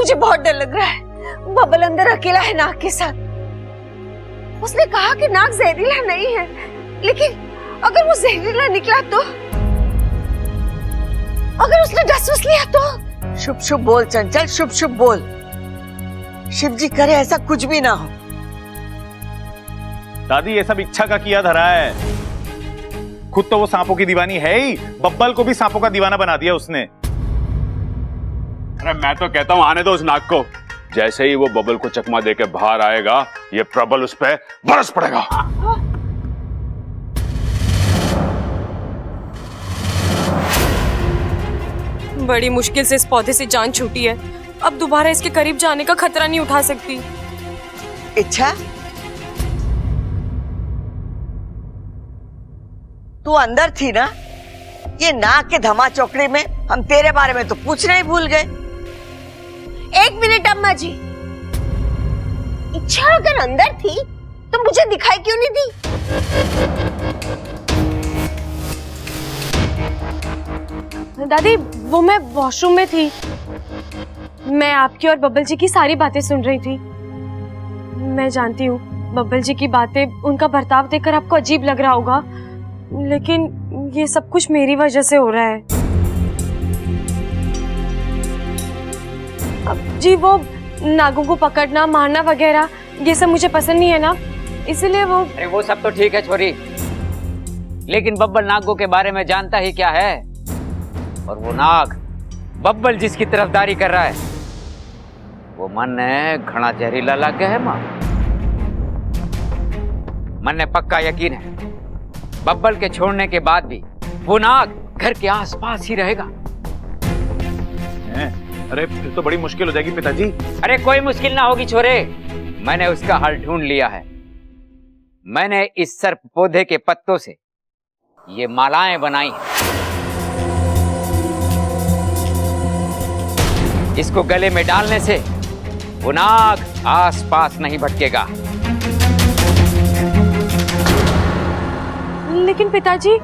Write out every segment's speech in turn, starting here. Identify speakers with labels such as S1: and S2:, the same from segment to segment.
S1: मुझे बहुत डर लग रहा है। बबल अंदर अकेला है नाग के साथ। उसने कहा कि नाग जहरीला नहीं है, लेकिन अगर वो जहरीला निकला तो, अगर उसने डस वस लिया तो।
S2: शुभ शुभ बोल चंचल, शुभ शुभ बोल। शिव जी करे ऐसा कुछ भी ना हो।
S3: दादी ये सब इच्छा का किया धरा है। खुद तो वो सांपों की दीवानी है ही, बब्बल को भी सांपों का दीवाना बना दिया उसने।
S4: अरे मैं तो कहता हूं आने दो उस नाग को। जैसे ही वो बबल को चकमा देके बाहर आएगा, ये प्रबल उस पे बरस पड़ेगा।
S5: बड़ी मुश्किल से इस पौधे से जान छूटी है। अब दोबारा इसके करीब जाने का खतरा नहीं उठा सकती।
S2: इच्छा, तू अंदर थी ना? ये नाग के धमा चौकड़ी में हम तेरे बारे में तो पूछना ही भूल गए।
S1: एक मिनट अम्मा जी, इच्छा अगर अंदर थी तो मुझे दिखाई क्यों नहीं दी?
S5: दादी वो मैं वॉशरूम में थी। मैं आपकी और बब्बल जी की सारी बातें सुन रही थी। मैं जानती हूँ बब्बल जी की बातें, उनका बर्ताव देखकर आपको अजीब लग रहा होगा, लेकिन ये सब कुछ मेरी वजह से हो रहा है। जी वो नागों को पकड़ना, मारना वगैरह ये सब मुझे पसंद नहीं है ना, इसलिए वो।
S6: अरे वो सब तो ठीक है छोरी, लेकिन बब्बल नागों के बारे में जानता ही क्या है? और वो नाग बब्बल जिसकी तरफदारी कर रहा है, वो मन ने घना जहरीला लग गया है। माँ मन ने पक्का यकीन है बब्बल के छोड़ने के बाद भी वो नाग घर के आसपास ही रहेगा।
S3: अरे फिर तो बड़ी मुश्किल हो जाएगी पिताजी।
S6: अरे कोई मुश्किल ना होगी छोरे, मैंने उसका हल ढूंढ लिया है। मैंने इस सर्प पौधे के पत्तों से ये मालाएं बनाई हैं। इसको गले में डालने से वो नाग आसपास नहीं भटकेगा।
S5: लेकिन पिताजी,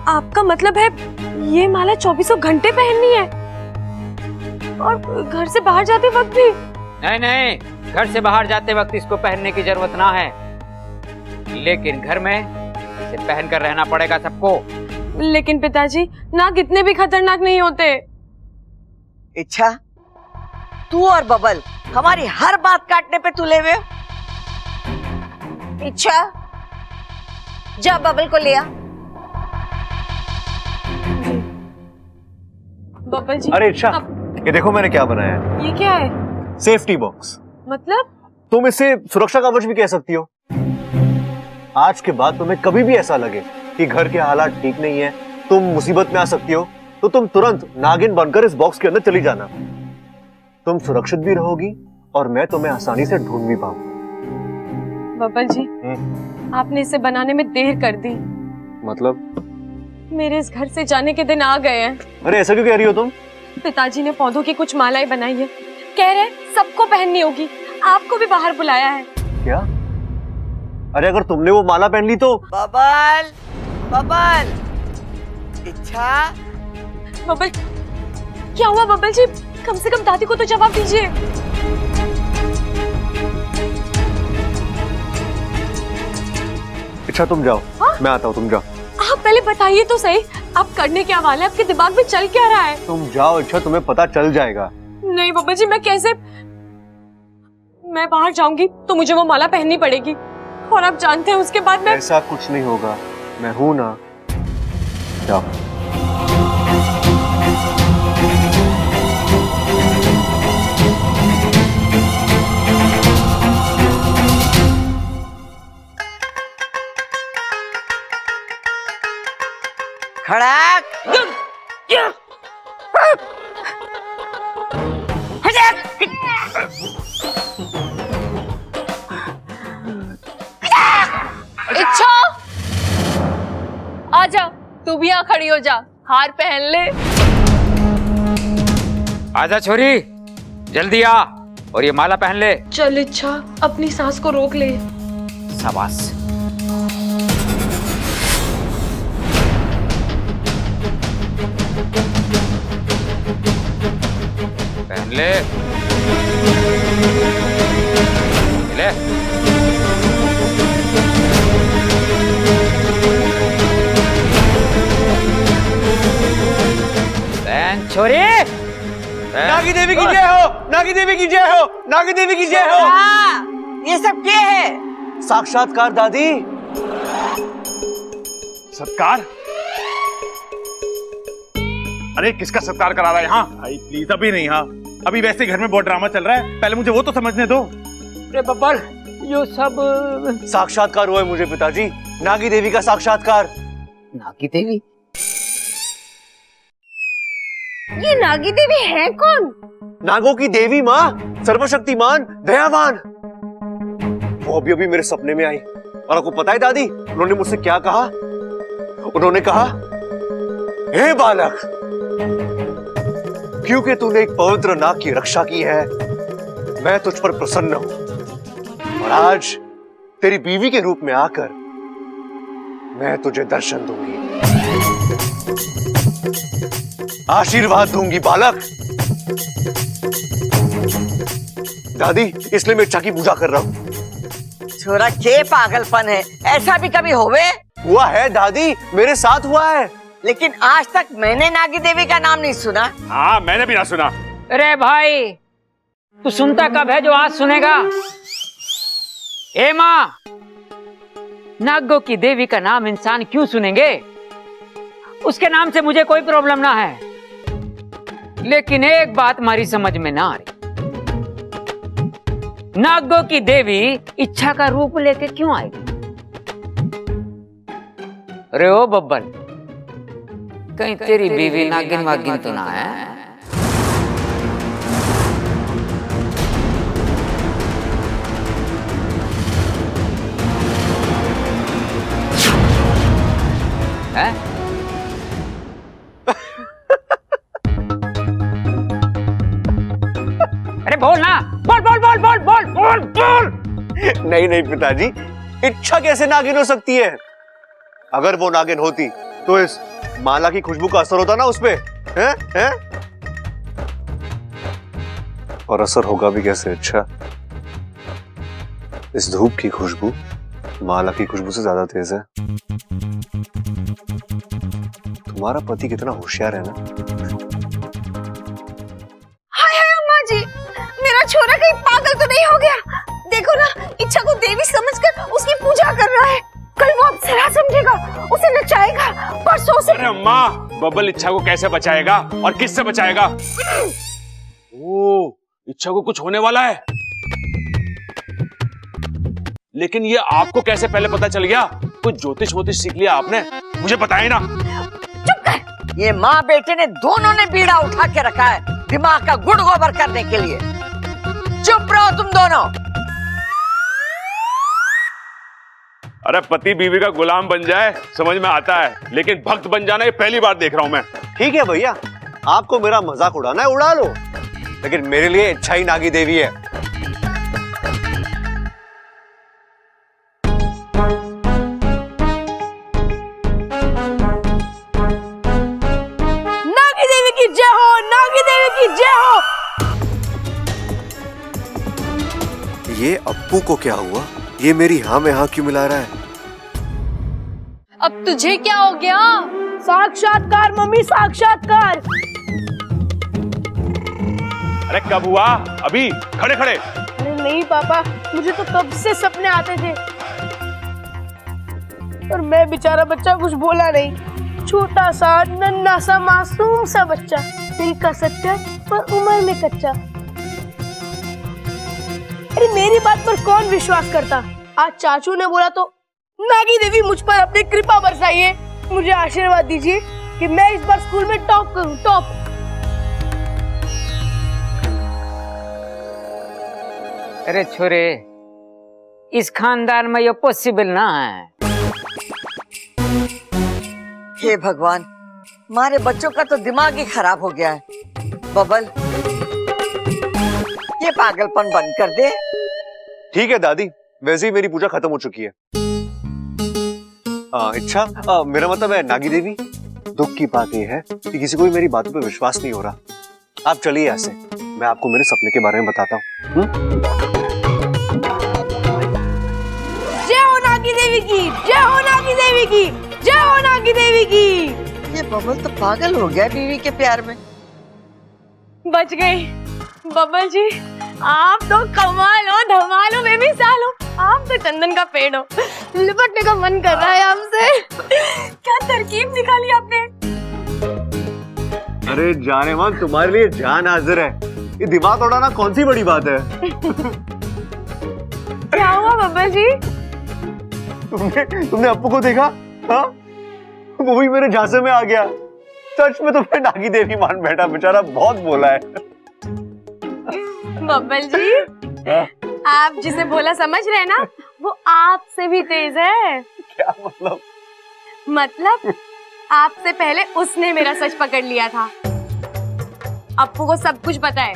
S5: आपका मतलब है ये माला 24 घंटे पहननी है और घर से बाहर जाते वक्त भी?
S6: नहीं नहीं, घर से बाहर जाते वक्त इसको पहनने की जरूरत ना है, लेकिन घर में इसे पहनकर रहना पड़ेगा सबको।
S5: लेकिन पिताजी, नाग इतने भी खतरनाक नहीं होते।
S2: इच्छा, तू और बबल हमारी हर बात काटने पे तुले हुए।
S1: इच्छा, जा बबल को ले आ।
S5: बब्बल जी।
S7: अरे इच्छा, ये देखो मैंने क्या बनाया है।
S5: ये क्या है?
S7: Safety box.
S5: मतलब?
S7: तुम इसे सुरक्षा कवच भी कह सकती हो। आज के बाद तुम्हें कभी भी ऐसा लगे कि घर के हालात ठीक नहीं है, तुम मुसीबत में आ सकती हो, तो तुम तुरंत नागिन बनकर इस बॉक्स के अंदर चली जाना। तुम सुरक्षित भी रहोगी और मैं तुम्हें आसानी से ढूंढ भी पाऊंगा।
S5: बब्बल जी, आपने इसे बनाने में देर कर दी।
S7: मतलब?
S5: मेरे इस घर से जाने के दिन आ गए हैं।
S7: अरे ऐसा क्यों कह रही हो तुम?
S5: पिताजी ने पौधों की कुछ मालाएं बनाई है, कह रहे सबको पहननी होगी, आपको भी बाहर बुलाया है।
S7: क्या? अरे अगर तुमने वो माला पहन ली तो?
S2: बबल, बबल, इच्छा।
S5: बब्बल, क्या हुआ बब्बल जी? कम से कम दादी को तो जवाब दीजिए।
S7: इच्छा तुम जाओ। हाँ? मैं आता हूँ, तुम जाओ।
S5: आप पहले बताइए तो सही, आप करने क्या वाले? आपके दिमाग में चल क्या रहा है?
S7: तुम जाओ इच्छा, तुम्हें पता चल जाएगा।
S5: नहीं बब्बल जी, मैं कैसे? मैं बाहर जाऊंगी तो मुझे वो माला पहननी पड़ेगी, और आप जानते हैं उसके बाद मैं।
S7: ऐसा कुछ नहीं होगा, मैं हूं ना। जाओ।
S2: खड़ाक।
S8: इच्छा, आजा, तू भी यहाँ खड़ी हो जा, हार पहन ले।
S6: आजा छोरी, जल्दी आ और ये माला पहन ले।
S5: चल इच्छा, अपनी सांस को रोक ले।
S6: शाबाश। पहन ले। छोरी,
S7: नागी देवी की जय हो, नागी देवी की जय हो, नागी देवी की जय हो।
S2: ये सब क्या है?
S7: साक्षात्कार दादी।
S3: सत्कार? अरे किसका सत्कार करा रहा है यहाँ? भाई प्लीज, अभी नहीं। हाँ, अभी वैसे घर में बहुत ड्रामा चल रहा है, पहले मुझे वो तो समझने दो।
S6: अरे बब्बल, यो सब
S7: साक्षात्कार हुआ है मुझे पिताजी, नागी देवी का साक्षात्कार।
S6: नागी देवी?
S1: ये नागी देवी है कौन?
S7: नागों की देवी माँ, सर्वशक्तिमान, दयावान। वो अभी अभी मेरे सपने में आई और आपको पता है दादी उन्होंने मुझसे क्या कहा? उन्होंने कहा, हे बालक, क्योंकि तूने एक पवित्र नाग की रक्षा की है, मैं तुझ पर प्रसन्न हूं और आज तेरी बीवी के रूप में आकर मैं तुझे दर्शन दूंगी, आशीर्वाद दूंगी बालक। दादी, इसलिए मैं इच्छा की पूजा कर रहा हूं।
S2: छोरा के पागलपन है, ऐसा भी कभी होवे?
S7: हुआ है दादी, मेरे साथ हुआ है।
S2: लेकिन आज तक मैंने नागी देवी का नाम नहीं सुना।
S4: हाँ, मैंने भी ना सुना।
S6: अरे भाई, तू सुनता कब है जो आज सुनेगा? ए माँ, नागों की देवी का नाम इंसान क्यों सुनेंगे? उसके नाम से मुझे कोई प्रॉब्लम ना है, लेकिन एक बात हमारी समझ में ना आ रही, नागों की देवी इच्छा का रूप लेके क्यों आएगी? अरे ओ बब्बल, कहीं तेरी बीवी नागिन वागिन तो ना है? हैं? अरे बोल ना, बोल बोल बोल बोल बोल बोल बोल।
S7: नहीं नहीं पिताजी, इच्छा कैसे नागिन हो सकती है? अगर वो नागिन होती तो इस माला की खुशबू का असर होता ना उसपे, हैं? और असर होगा भी कैसे? अच्छा, इस धूप की खुशबू माला की खुशबू से ज्यादा तेज है। तुम्हारा पति कितना होशियार है ना।
S1: हाय हाय अम्मा जी, मेरा छोरा कहीं पागल तो नहीं हो गया? देखो ना, इच्छा को देवी समझकर उसकी पूजा कर रहा है। कल वो अप्सरा समझेगा, उसे नचाएगा। परसों से
S4: अरे अम्मा, बब्बल इच्छा को कैसे बचाएगा और किससे बचाएगा? ओ, इच्छा को कुछ होने वाला है। लेकिन ये आपको कैसे पहले पता चल गया? कुछ ज्योतिष वोतिष सीख लिया आपने? मुझे बताए ना।
S2: चुप कर। ये माँ बेटे ने दोनों ने बीड़ा उठा के रखा है दिमाग का गुड़ गोबर करने के लिए। चुप रहो तुम दोनों।
S4: अरे पति बीवी का गुलाम बन जाए समझ में आता है, लेकिन भक्त बन जाना ये पहली बार देख रहा हूं मैं।
S7: ठीक है भैया, आपको मेरा मजाक उड़ाना है उड़ा लो, लेकिन मेरे लिए इच्छा ही नागी देवी है।
S5: नागी देवी की जय हो, नागी देवी की जय हो।
S7: ये अप्पू को क्या हुआ? ये मेरी हाँ में हाँ क्यों मिला रहा है?
S8: अब तुझे क्या हो गया?
S5: साक्षात्कार मम्मी, साक्षात्कार।
S4: अरे कब हुआ? अभी खड़े खड़े।
S5: अरे नहीं पापा, मुझे तो कब से सपने आते थे, और मैं बेचारा बच्चा कुछ बोला नहीं। छोटा सा नन्हा सा मासूम सा बच्चा, दिल का सच्चा पर उम्र में कच्चा। अरे मेरी बात पर कौन विश्वास करता? आज चाचू ने बोला तो नागी देवी मुझ पर अपनी कृपा बरसाइए। मुझे आशीर्वाद दीजिए कि मैं इस बार स्कूल में टॉप करूं, टॉप।
S6: अरे छोरे, इस खानदान में ये पॉसिबल ना है।
S2: हे भगवान, हमारे बच्चों का तो दिमाग ही खराब हो गया है। बबल, ये पागलपन बंद कर दे।
S7: ठीक है दादी, वैसे ही मेरी पूजा खत्म हो चुकी है। इच्छा, मेरा मतलब है नागी देवी, दुख की बात यह है कि किसी को भी मेरी बातों पे विश्वास नहीं हो रहा। आप चलिए यहाँ से, मैं आपको मेरे सपने के बारे में बताता हूँ।
S5: जय हो नागी देवी की, जय हो नागी देवी की, जय हो नागी देवी की।
S2: ये बबल तो पागल हो गया बीवी के प्यार में।
S5: बच गई। बब्बल जी आप तो कमाल हो, धमाल हो, बेमिसाल हो। आप तो चंदन का पेड़ हो, लिपटने का मन कर रहा है आपसे। क्या तरकीब निकाली आपने।
S7: अरे जाने मन, तुम्हारे लिए जान हाजिर है। ये दिमाग उड़ाना कौन सी बड़ी बात है।
S5: क्या हुआ बब्बल जी।
S7: तुमने अप्पू को देखा? हाँ, वो भी मेरे झांसे में आ गया। सच में तुम्हें नागी देवी मान बैठा, बेचारा बहुत बोला है।
S5: बब्बल जी आप जिसे बोला समझ रहे ना, वो आपसे भी तेज है।
S7: क्या मतलब?
S5: मतलब आपसे पहले उसने मेरा सच पकड़ लिया था। अप्पू को सब कुछ पता है।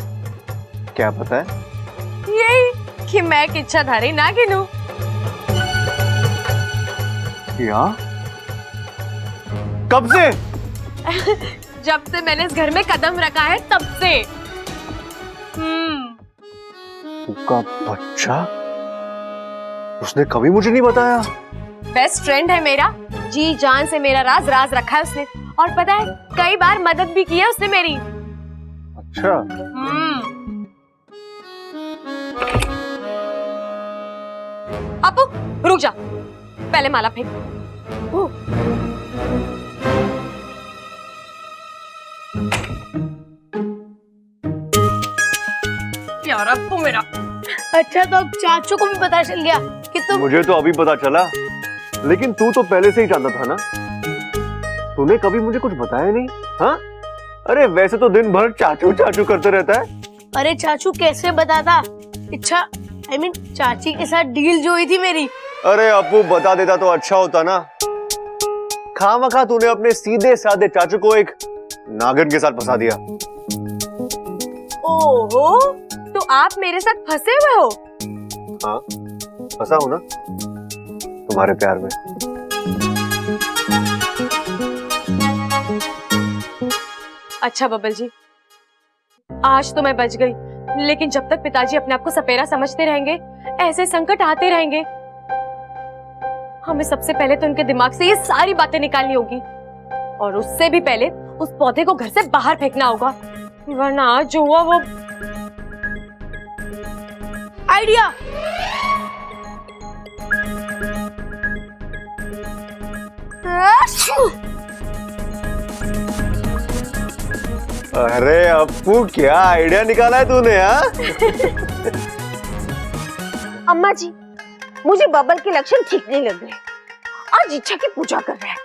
S7: क्या पता है?
S5: यही कि मैं एक इच्छाधारी नागिन हूँ।
S7: क्या? कब से?
S5: जब से मैंने इस घर में कदम रखा है तब से।
S7: उसका बच्चा? उसने कभी मुझे नहीं बताया।
S5: बेस्ट फ्रेंड है मेरा, जी जान से मेरा राज रखा है उसने। और पता है कई बार मदद भी की है उसने मेरी।
S7: अच्छा।
S5: अपू रुक जा, पहले माला फेंक। ओह। यार अपू मेरा।
S8: अच्छा तो अब चाचू को भी पता चल गया कि तुम।
S7: मुझे तो अभी पता चला, लेकिन तू तो पहले से ही जानता था ना। तूने कभी मुझे कुछ बताया नहीं। हाँ, अरे वैसे तो दिन भर चाचू चाचू करते रहता है।
S8: अरे चाचू कैसे बताता। अच्छा चाची के साथ डील जो हुई थी मेरी।
S7: अरे अप्पू बता देता तो अच्छा होता ना। खामखा तूने अपने सीधे साधे चाचू को एक नागिन के साथ फंसा दिया।
S5: ओहो, तो आप मेरे साथ फंसे हुए हो।
S7: हाँ, फंसा हूं ना तुम्हारे प्यार में।
S5: अच्छा बब्बल जी, आज तो मैं बच गई, लेकिन जब तक पिताजी अपने आप को सपेरा समझते रहेंगे, ऐसे संकट आते रहेंगे। हमें सबसे पहले तो उनके दिमाग से ये सारी बातें निकालनी होगी, और उससे भी पहले उस पौधे को घर से बाहर फेंकना होगा, वरना आज जो हुआ वो।
S8: आइडिया।
S7: अरे अप्पू क्या आइडिया निकाला है तूने? हाँ
S1: अम्मा जी, मुझे बबल के लक्षण ठीक नहीं लग रहे। आज इच्छा की पूजा कर रहा है,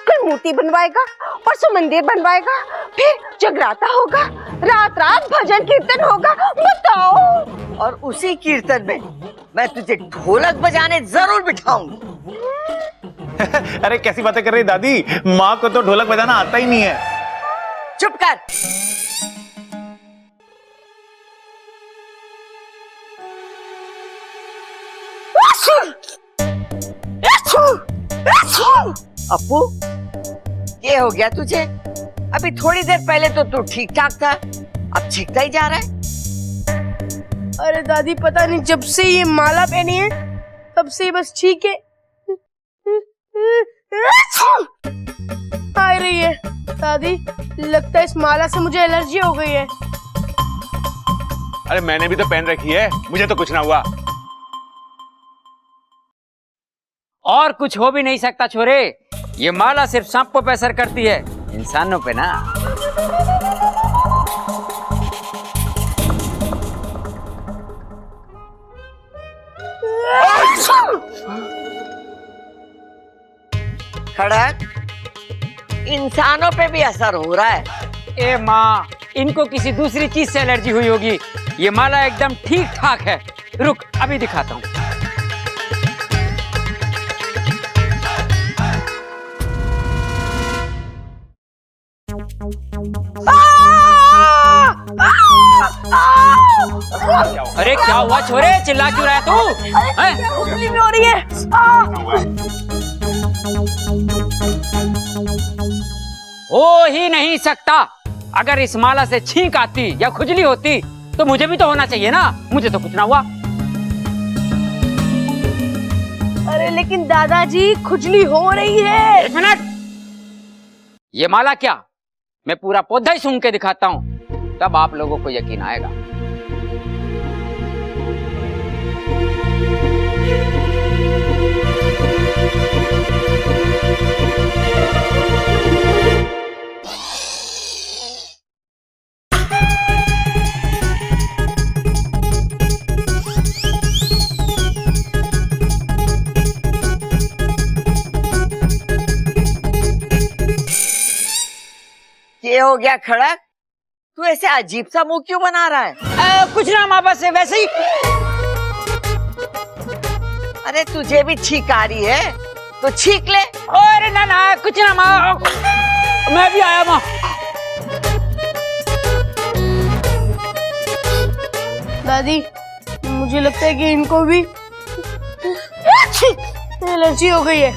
S1: कल मूर्ति बनवाएगा, परसों मंदिर बनवाएगा, फिर जगराता होगा, रात रात भजन कीर्तन होगा। बताओ।
S2: और उसी कीर्तन में मैं तुझे ढोलक बजाने जरूर बिठाऊंगी।
S3: अरे कैसी बातें कर रही दादी, माँ को तो ढोलक बजाना आता ही नहीं है।
S2: चुप कर। अप्पू, ये हो गया तुझे? अभी थोड़ी देर पहले तो तू ठीक ठाक था, अब छींकता ही जा रहा है।
S8: अरे दादी पता नहीं, जब से ये माला पहनी है तब से बस ठीक है आ रही है। दादी लगता है इस माला से मुझे एलर्जी हो गई है।
S4: अरे मैंने भी तो पहन रखी है, मुझे तो कुछ ना हुआ।
S6: और कुछ हो भी नहीं सकता छोरे, ये माला सिर्फ सांपों पे असर करती है, इंसानों पे ना।
S2: खड़क, इंसानों पे भी असर हो रहा है।
S6: ए माँ, इनको किसी दूसरी चीज से एलर्जी हुई होगी, ये माला एकदम ठीक ठाक है। रुक अभी दिखाता हूँ। अरे क्या हुआ छोरे, चिल्ला क्यों रहा है तू? हैं?
S8: उंगली में हो रही है।
S6: हो ही नहीं सकता। अगर इस माला से छींक आती या खुजली होती तो मुझे भी तो होना चाहिए ना, मुझे तो कुछ ना हुआ।
S8: अरे लेकिन दादाजी खुजली हो रही है।
S6: एक मिनट, ये माला क्या, मैं पूरा पौधा ही सूंघ के दिखाता हूँ। तब आप लोगों को यकीन आएगा।
S2: ये हो गया खड़क, तू ऐसे अजीब सा मुंह क्यों बना रहा है?
S6: कुछ ना माँ, बस वैसे ही।
S2: अरे तुझे भी छींक आ रही है तो छींक ले।
S6: अरे ना ना, कुछ ना माँ, मैं भी आया माँ।
S8: दादी, मुझे लगता है कि इनको भी एलर्जी हो गई है।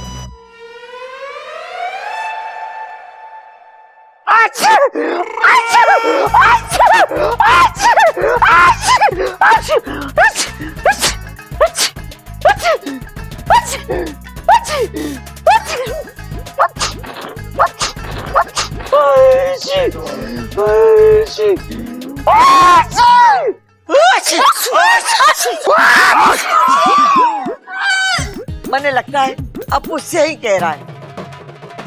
S2: मैंने लगता है अब उससे ही कह रहा है,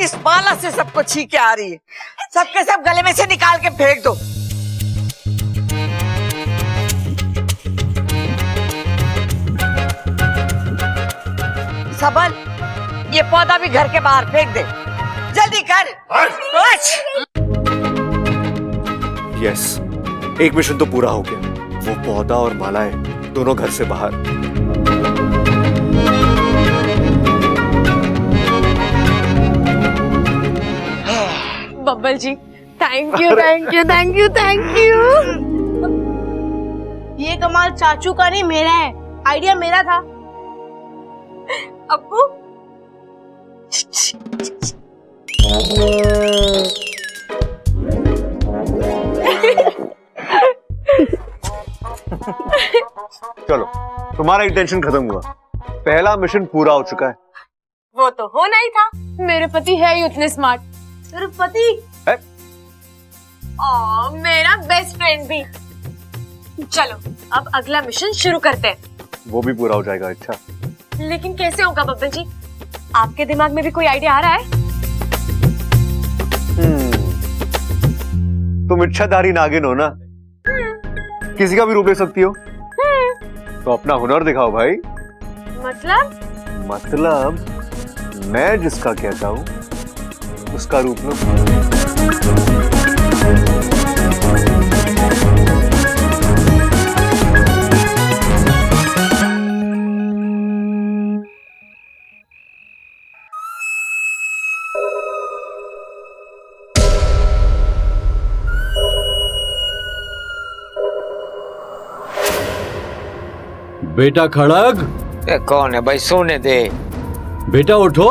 S2: इस माला से सबको छींके आ रही है, सबके सब गले में से निकाल के फेंक दो। सबल, ये पौधा भी घर के बाहर फेंक दे, जल्दी कर।
S7: यस, एक मिशन तो पूरा हो गया। वो पौधा और मालाएं दोनों घर से बाहर।
S5: Babbal ji, thank you thank you thank you thank you.
S8: ये कमाल चाचू का नहीं, मेरा है। आइडिया मेरा था।
S5: अप्पू,
S7: चलो, तुम्हारा टेंशन खत्म हुआ। पहला मिशन पूरा हो चुका है।
S5: वो तो होना ही था, मेरे पति है ही उतने स्मार्ट।
S8: सिर्फ पति?
S5: मेरा बेस्ट फ्रेंड भी। चलो अब अगला मिशन शुरू करते हैं।
S7: वो भी पूरा हो जाएगा। अच्छा,
S5: लेकिन कैसे होगा बब्बल जी? आपके दिमाग में भी कोई आइडिया आ रहा है?
S7: तुम इच्छाधारी नागिन हो ना, किसी का भी रूप ले सकती हो। तो अपना हुनर दिखाओ भाई। मतलब मैं जिसका कहता हूँ उसका रूप लो।
S9: बेटा खड़ग।
S6: ये कौन है भाई? सोने दे।
S9: बेटा उठो।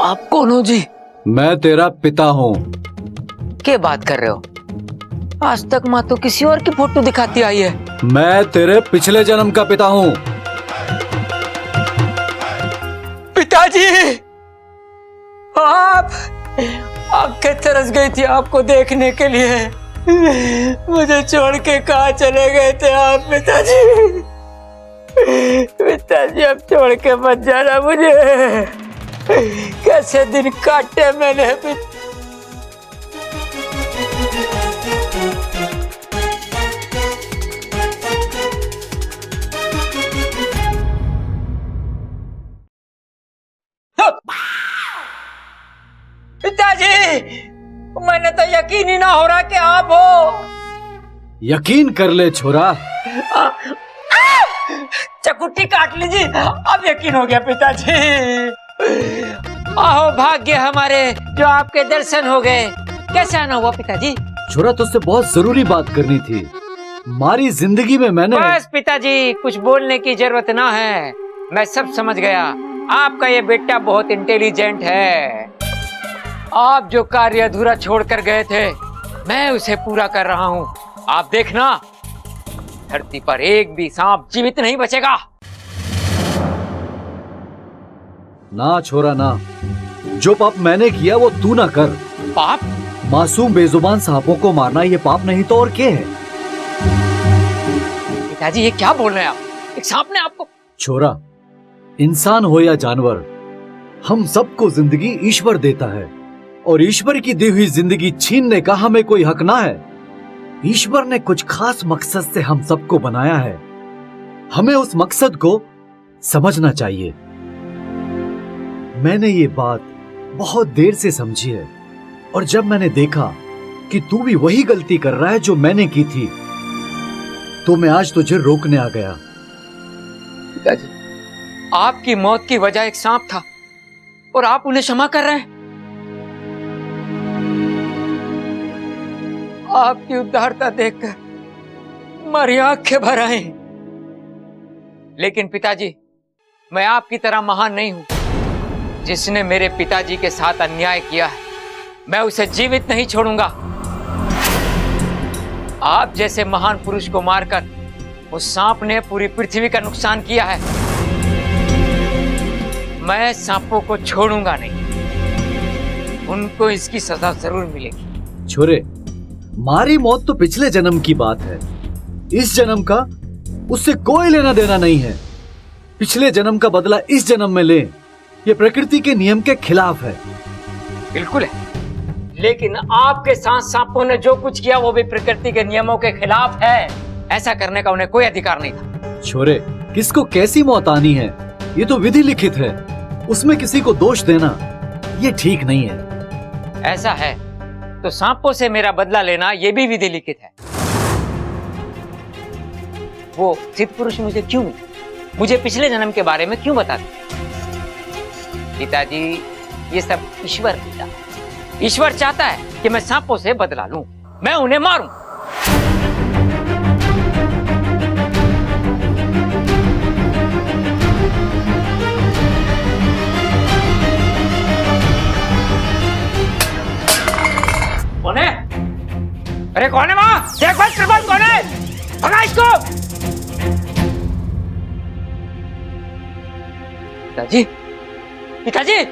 S6: आप कौन हो जी?
S9: मैं तेरा पिता हूँ।
S6: क्या बात कर रहे हो? आज तक माँ तो किसी और की फोटो दिखाती आई है।
S9: मैं तेरे पिछले जन्म का पिता हूँ।
S6: पिताजी, आप आंखें तरस गई थी आपको देखने के लिए। मुझे छोड़ के कहाँ चले गए थे आप पिताजी? पिताजी अब छोड़ के मत जाना मुझे। कैसे दिन काटे मैंने। पिताजी, मैंने तो यकीन ही ना हो रहा कि आप हो।
S9: यकीन कर ले छोरा।
S6: चकुट्टी काट लीजिए, अब यकीन हो गया पिताजी। आहो भाग्य हमारे जो आपके दर्शन हो गए। कैसे आना हुआ पिताजी?
S9: छोरा, तुझसे बहुत जरूरी बात करनी थी। हमारी जिंदगी में मैंने।
S6: बस पिताजी, कुछ बोलने की जरूरत ना है, मैं सब समझ गया। आपका ये बेटा बहुत इंटेलिजेंट है। आप जो कार्य अधूरा छोड़कर गए थे, मैं उसे पूरा कर रहा हूँ। आप देखना, धरती पर एक भी सांप जीवित नहीं बचेगा।
S9: ना छोरा ना, जो पाप मैंने किया वो तू ना कर।
S6: पाप?
S9: मासूम बेजुबान सांपों को मारना ये पाप नहीं तो और क्या है?
S6: पिताजी ये क्या बोल रहे हैं आप? एक सांप ने आपको?
S9: छोरा, इंसान हो या जानवर, हम सबको जिंदगी ईश्वर देता है और ईश्वर की दी हुई जिंदगी छीनने का हमें कोई हक ना है। ईश्वर ने कुछ खास मकसद से हम सबको बनाया है, हमें उस मकसद को समझना चाहिए। मैंने ये बात बहुत देर से समझी है और जब मैंने देखा कि तू भी वही गलती कर रहा है जो मैंने की थी, तो मैं आज तुझे रोकने आ गया।
S6: पिताजी, आपकी मौत की वजह एक सांप था और आप उन्हें क्षमा कर रहे हैं। आपकी उदारता देखकर मेरी आंखें भर आई। लेकिन पिताजी, मैं आपकी तरह महान नहीं हूं। जिसने मेरे पिताजी के साथ अन्याय किया है, मैं उसे जीवित नहीं छोड़ूंगा। आप जैसे महान पुरुष को मारकर उस सांप ने पूरी पृथ्वी का नुकसान किया है। मैं सांपों को छोड़ूंगा नहीं, उनको इसकी सजा जरूर मिलेगी।
S9: छोरे, मारी मौत तो पिछले जन्म की बात है, इस जन्म का उससे कोई लेना देना नहीं है। पिछले जन्म का बदला इस जन्म में ले, ये प्रकृति के नियम के खिलाफ है।
S6: बिल्कुल है, लेकिन आपके साथ सांपों ने जो कुछ किया वो भी प्रकृति के नियमों के खिलाफ है। ऐसा करने का उन्हें कोई अधिकार नहीं था।
S9: छोरे, किसको कैसी मौत आनी है ये तो विधि लिखित है, उसमें किसी को दोष देना ये ठीक नहीं है।
S6: ऐसा है तो सांपों से मेरा बदला लेना ये भी विधि लिखित है। वो सिद्ध पुरुष मुझे क्यों मिले? मुझे पिछले जन्म के बारे में क्यों बता दिया? पिताजी, ये सब ईश्वर देता। ईश्वर चाहता है कि मैं सांपों से बदला लूं, मैं उन्हें मारूं। कौन है? अरे कौन है वहां? देख भाई, प्रबल कौन है? भगा इसको। पिताजी, पिताजी,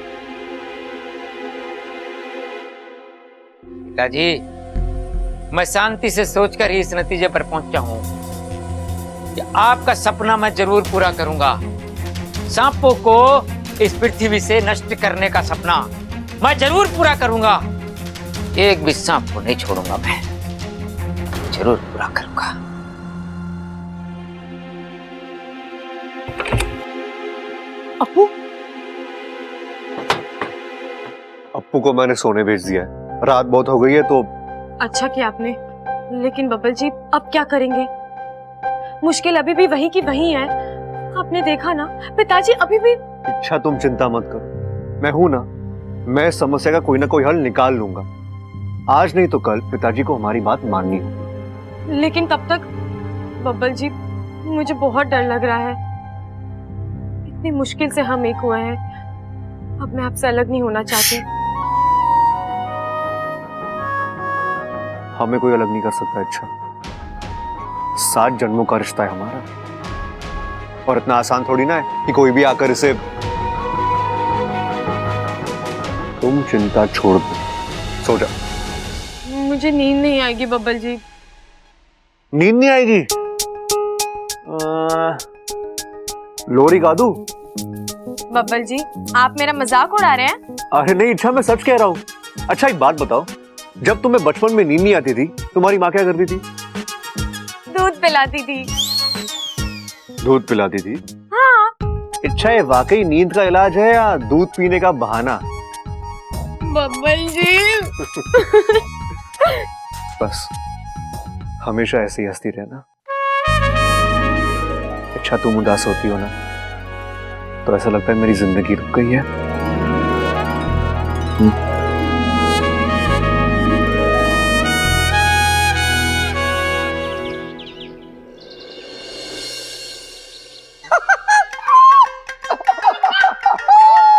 S6: पिताजी, मैं शांति से सोचकर ही इस नतीजे पर पहुंचा हूं कि आपका सपना मैं जरूर पूरा करूंगा। सांपों को इस पृथ्वी से नष्ट करने का सपना मैं जरूर पूरा करूंगा। एक भी सांप को नहीं छोड़ूंगा, मैं जरूर पूरा करूंगा।
S5: अपू,
S7: अप्पू को मैंने सोने भेज दिया है, रात बहुत हो गई है तो।
S5: अच्छा किया आपने, लेकिन बब्बल जी अब क्या करेंगे? मुश्किल अभी भी वही की वही है। आपने देखा ना, पिताजी अभी भी।
S7: इच्छा, तुम चिंता मत करो, मैं हूं ना, मैं समस्या का कोई ना कोई हल निकाल लूंगा। आज नहीं तो कल पिताजी को हमारी बात माननी होगी।
S5: लेकिन तब तक बब्बल जी, मुझे बहुत डर लग रहा है। इतनी मुश्किल से हम एक हुए हैं, अब मैं आपसे अलग नहीं होना चाहती।
S7: हमें कोई अलग नहीं कर सकता। अच्छा, 7 जन्मों का रिश्ता है हमारा, और इतना आसान थोड़ी ना है कि कोई भी आकर इसे। तुम चिंता छोड़ दो, सो जा।
S5: मुझे नींद नहीं आएगी बब्बल जी।
S7: नींद नहीं आएगी? लोरी गा दूं?
S5: बब्बल जी, आप मेरा मजाक उड़ा रहे हैं?
S7: अरे नहीं, अच्छा मैं सच कह रहा हूँ। अच्छा एक बात बताओ, जब तुम्हें बचपन में नींद नहीं आती थी, तुम्हारी माँ क्या करती थी?
S5: दूध पिलाती थी।
S7: दूध पिलाती थी?
S5: हाँ।
S7: अच्छा, ये वाकई नींद का इलाज है या दूध पीने का बहाना?
S5: बब्बल जी।
S7: बस हमेशा ऐसे ही हंसती रहना। अच्छा, तुम उदास होती हो ना, तो ऐसा लगता है मेरी जिंदगी रुक गई है।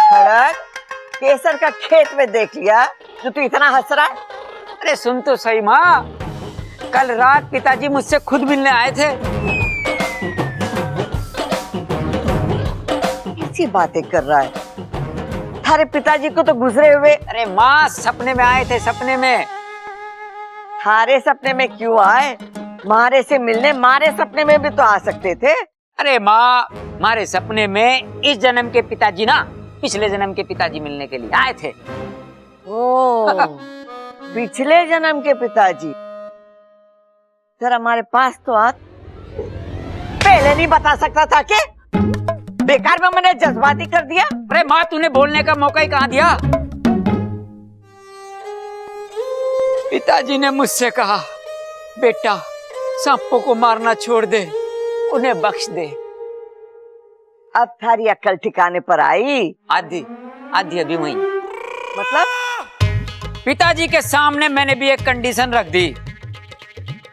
S2: खड़क, केसर का खेत में देख लिया जो तू इतना हंस रहा है?
S6: अरे सुन तो सही माँ, कल रात पिताजी मुझसे खुद मिलने आए थे।
S2: कैसी बातें कर रहा है? थारे पिताजी को तो गुजरे हुए।
S6: अरे माँ सपने में आए थे, सपने में।
S2: थारे सपने में क्यों आए? मारे से मिलने मारे सपने में भी तो आ सकते थे।
S6: अरे माँ, हमारे सपने में इस जन्म के पिताजी ना पिछले जन्म के पिताजी मिलने के लिए आए थे।
S2: ओ, पिछले जन्म के पिताजी। जरा हमारे पास तो आ, पहले नहीं बता सकता था क्या? बेकार में मैंने जज्बाती कर दिया।
S6: अरे माँ, तूने बोलने का मौका ही कहाँ दिया? पिताजी ने मुझसे कहा, बेटा सांपों को मारना छोड़ दे, उन्हें बख्श दे।
S2: अब थारी अक्ल ठिकाने पर आई।
S6: आधी आधी अभी वही।
S2: मतलब
S6: पिताजी के सामने मैंने भी एक कंडीशन रख दी।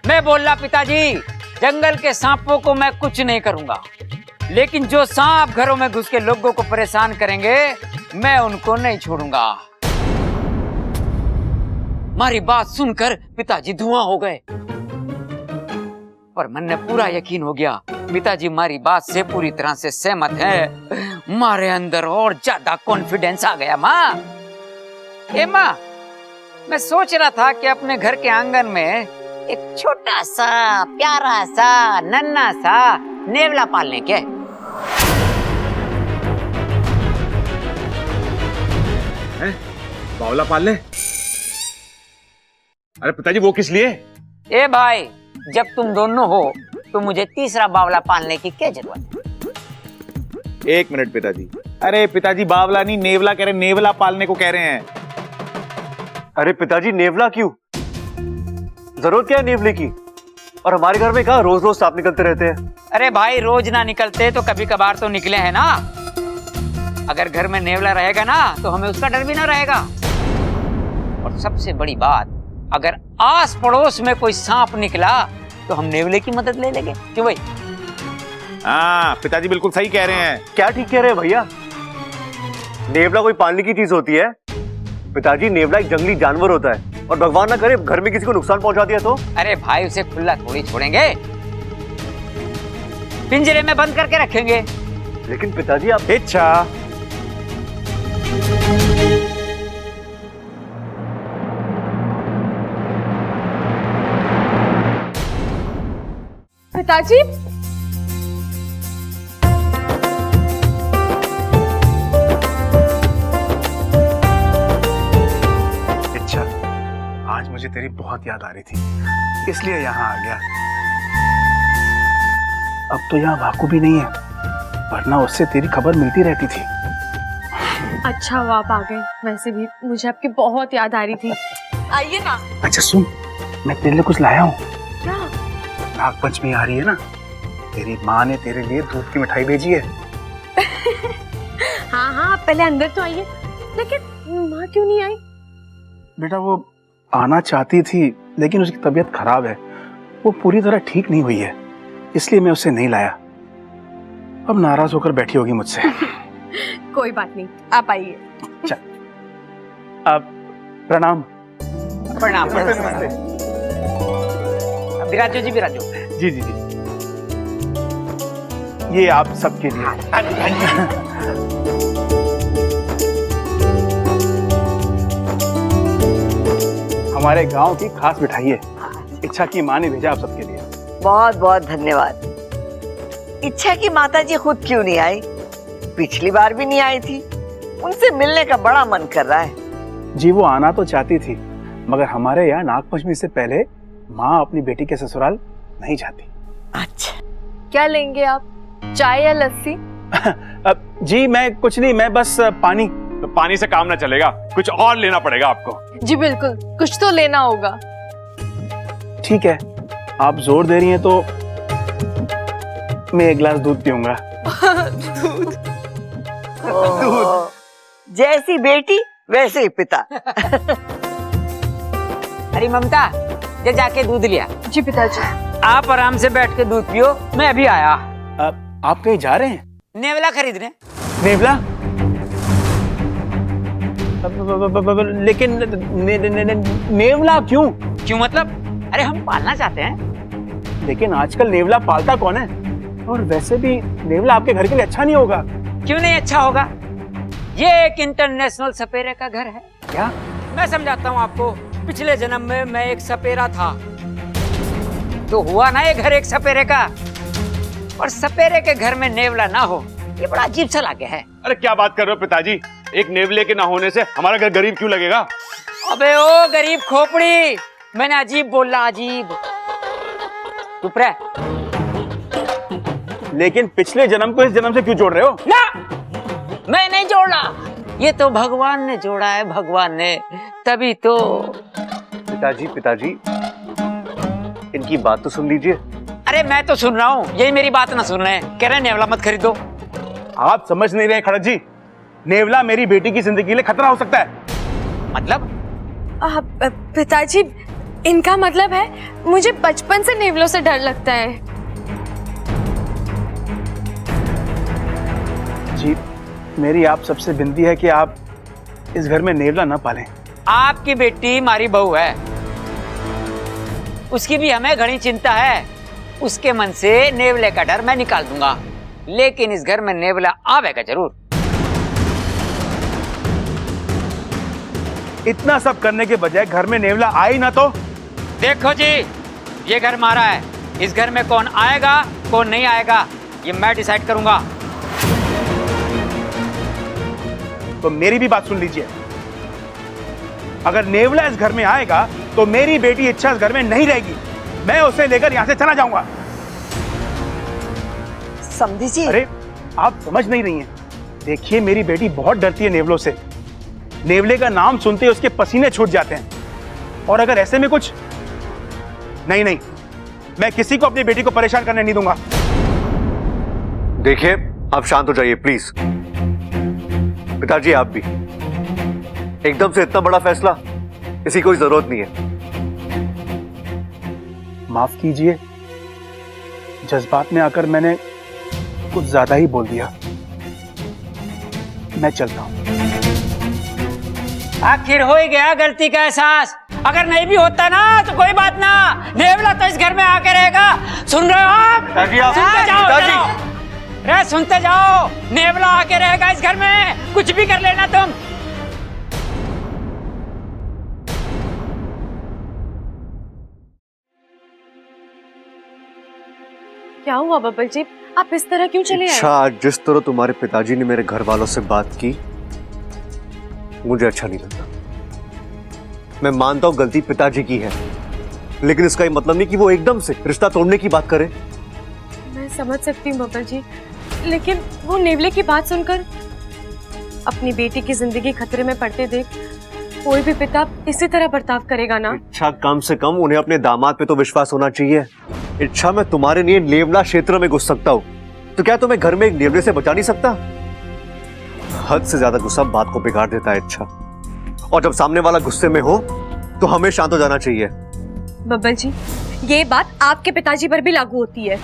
S6: मैं बोला, पिताजी जंगल के सांपों को मैं कुछ नहीं करूंगा, लेकिन जो सांप घरों में घुस के लोगों को परेशान करेंगे मैं उनको नहीं छोड़ूंगा। हमारी बात सुनकर पिताजी धुआं हो गए, पर मन ने पूरा यकीन हो गया पिताजी हमारी बात से पूरी तरह से सहमत है। हमारे अंदर और ज्यादा कॉन्फिडेंस आ गया। माँ, ए माँ, मैं सोच रहा था कि अपने घर के आंगन में एक छोटा सा प्यारा सा नन्हा सा नेवला पालने के।
S3: बावला पाल ले? अरे पिताजी वो किस लिए?
S6: ए भाई, जब तुम दोनों हो तो मुझे तीसरा बावला पालने की क्या जरूरत?
S3: एक मिनट पिताजी। अरे पिताजी बावला नहीं नेवला कह रहे, नेवला पालने को कह रहे हैं।
S7: अरे पिताजी नेवला क्यों? जरूरत क्या है नेवले की? और हमारे घर में कहा रोज रोज सांप निकलते रहते हैं।
S6: अरे भाई, रोज ना निकलते तो कभी कभार तो निकले हैं ना। अगर घर में नेवला रहेगा ना तो हमें उसका डर भी ना रहेगा। और सबसे बड़ी बात, अगर आस पड़ोस में कोई सांप निकला तो हम नेवले की मदद ले लेंगे। क्यों भाई?
S3: हाँ पिताजी बिल्कुल सही कह रहे हैं।
S7: क्या ठीक कह रहे हैं भैया? नेवला कोई पालने की चीज होती है? पिताजी नेवला एक जंगली जानवर होता है, और भगवान ना करे घर में किसी को नुकसान पहुंचा दिया तो?
S6: अरे भाई, उसे खुला थोड़ी छोड़ेंगे, पिंजरे में बंद करके रखेंगे।
S7: लेकिन पिताजी आप
S3: इच्छा
S5: पिताजी,
S10: अच्छा, आज मुझे तेरी बहुत याद आ रही थी, इसलिए यहाँ आ गया। अब तो यहाँ भाकू भी नहीं है, वरना उससे तेरी खबर मिलती रहती थी।
S5: अच्छा हुआ आप आ गए। वैसे भी मुझे आपकी बहुत याद आ रही थी।
S1: आइए ना।
S10: अच्छा सुन, मैं तेरे लिए कुछ लाया हूँ।
S5: क्या?
S10: नागपंचमी आ रही है ना, तेरी माँ ने तेरे लिए दूध की मिठाई भेजी है।
S5: हाँ हाँ, पहले अंदर तो आइए। लेकिन माँ क्यों नहीं आई?
S10: बेटा वो आना चाहती थी, लेकिन उसकी तबीयत खराब है, वो पूरी तरह ठीक नहीं हुई है, इसलिए मैं उसे नहीं लाया। अब नाराज होकर बैठी होगी मुझसे।
S5: कोई बात नहीं, आप आइए।
S10: अब प्रणाम।
S6: प्रणाम। विराजो जी, विराजो।
S10: जी जी जी, ये आप सबके लिए। हमारे गांव की खास मिठाई है, इच्छा की माँ ने भेजा आप सबके लिए।
S2: बहुत बहुत धन्यवाद। इच्छा की माताजी खुद क्यों नहीं आई? पिछली बार भी नहीं आई थी। उनसे मिलने का बड़ा मन कर रहा है।
S10: जी वो आना तो चाहती थी, मगर हमारे यहाँ नागपंचमी से पहले माँ अपनी बेटी के ससुराल नहीं जाती।
S2: अच्छा,
S5: क्या लेंगे आप, चाय या लस्सी?
S10: जी मैं कुछ नहीं, मैं बस पानी।
S4: तो पानी से काम ना चलेगा, कुछ और लेना पड़ेगा आपको।
S5: जी बिल्कुल, कुछ तो लेना होगा।
S10: ठीक है, आप जोर दे रही हैं तो मैं एक गिलास दूध पीऊंगा।
S2: जैसी बेटी वैसे ही पिता।
S6: अरे ममता, ये जाके दूध लिया।
S5: जी पिताजी।
S6: आप आराम से बैठ के दूध पियो, मैं अभी आया।
S10: आप कहीं जा रहे हैं?
S6: नेवला खरीदने।
S10: नेवला? लेकिन नेवला क्यों?
S6: क्यों मतलब? अरे हम पालना चाहते हैं।
S10: लेकिन आजकल नेवला पालता कौन है? और वैसे भी नेवला आपके घर के लिए अच्छा नहीं होगा।
S6: क्यों नहीं अच्छा होगा? ये एक इंटरनेशनल सपेरे का घर है।
S10: क्या?
S6: मैं समझाता हूँ आपको। पिछले जन्म में मैं एक सपेरा था, तो हुआ ना ये घर एक सपेरे का। और सपेरे के घर में नेवला ना हो, ये बड़ा अजीब सा लगे है।
S4: अरे क्या बात कर रहे हो पिताजी? एक नेवले के ना होने से हमारा घर गरीब क्यों लगेगा?
S6: अबे ओ गरीब खोपड़ी, मैंने अजीब बोला, अजीब। चुप रह।
S10: लेकिन पिछले जन्म को इस जन्म से क्यों जोड़ रहे हो?
S6: ना, मैं नहीं जोड़ा, ये तो भगवान ने जोड़ा है, भगवान ने। तभी तो।
S7: पिताजी इनकी बात तो सुन लीजिए।
S6: अरे मैं तो सुन रहा हूँ, यही मेरी बात ना सुन रहे हैं। कह रहे हैं नेवला मत खरीदो।
S10: आप समझ नहीं रहे खड़क जी, नेवला मेरी बेटी की जिंदगी के लिए खतरा हो सकता है।
S6: मतलब?
S5: पिताजी, इनका मतलब है मुझे बचपन से नेवलों से डर लगता है।
S10: जी, मेरी आप सबसे विनती है कि आप इस घर में नेवला न पालें।
S6: आपकी बेटी हमारी बहू है, उसकी भी हमें घनी चिंता है। उसके मन से नेवले का डर मैं निकाल दूंगा, लेकिन इस घर में नेवला आवेगा जरूर।
S10: इतना सब करने के बजाय घर में नेवला आए ना तो।
S6: देखो जी, ये घर हमारा है। इस घर में कौन आएगा कौन नहीं आएगा ये मैं डिसाइड करूंगा।
S10: तो मेरी भी बात सुन लीजिए। अगर नेवला इस घर में आएगा तो मेरी बेटी इच्छा इस घर में नहीं रहेगी। मैं उसे लेकर यहां से चला जाऊंगा।
S2: समझी जी?
S10: अरे आप समझ नहीं रही हैं। देखिए, मेरी बेटी बहुत डरती है नेवलों से। नेवले का नाम सुनते ही उसके पसीने छूट जाते हैं। और अगर ऐसे में कुछ नहीं, मैं किसी को अपनी बेटी को परेशान करने नहीं दूंगा।
S7: देखिए, आप शांत हो जाइए प्लीज। पिताजी आप भी। एकदम से इतना बड़ा फैसला, इसकी कोई जरूरत नहीं है।
S10: माफ कीजिए, जज्बात में आकर मैंने कुछ ज्यादा ही बोल दिया। मैं चलता हूं।
S6: आखिर हो ही गया गलती का एहसास। अगर नहीं भी होता ना तो कोई बात ना, नेवला तो इस घर में आके रहेगा। सुन रहे हो आप? सुनते जाओ, रे सुनते जाओ। नेवला आके रहेगा इस घर में, कुछ भी कर लेना तुम।
S5: क्या हुआ बब्बल जी, आप इस तरह क्यों चले आए?
S7: अच्छा, आज जिस तरह तुम्हारे पिताजी ने मेरे घर वालों से बात की, मुझे अच्छा नहीं लगा। मैं मानता हूं गलती पिताजी की है, लेकिन इसका ये मतलब नहीं कि वो एकदम से रिश्ता तोड़ने की बात करे।
S5: मैं समझ सकती हूँ बब्बल जी, लेकिन वो नेवले की बात सुनकर अपनी बेटी की जिंदगी खतरे में पड़ते देख कोई भी पिता इसी तरह बर्ताव करेगा ना।
S7: इच्छा, कम से कम उन्हें अपने दामाद पे तो विश्वास होना चाहिए। इच्छा, मैं तुम्हारे लिए नेवला क्षेत्र में घुस सकता हूँ, तो क्या तुम्हें घर में एक नेवले से बचा नहीं सकता? हद से ज्यादा गुस्सा बात को बिगाड़ देता है इच्छा, और जब सामने वाला गुस्से में हो तो हमें शांत हो जाना चाहिए।
S5: बब्बल जी, ये बात आपके पिताजी पर भी लागू होती है।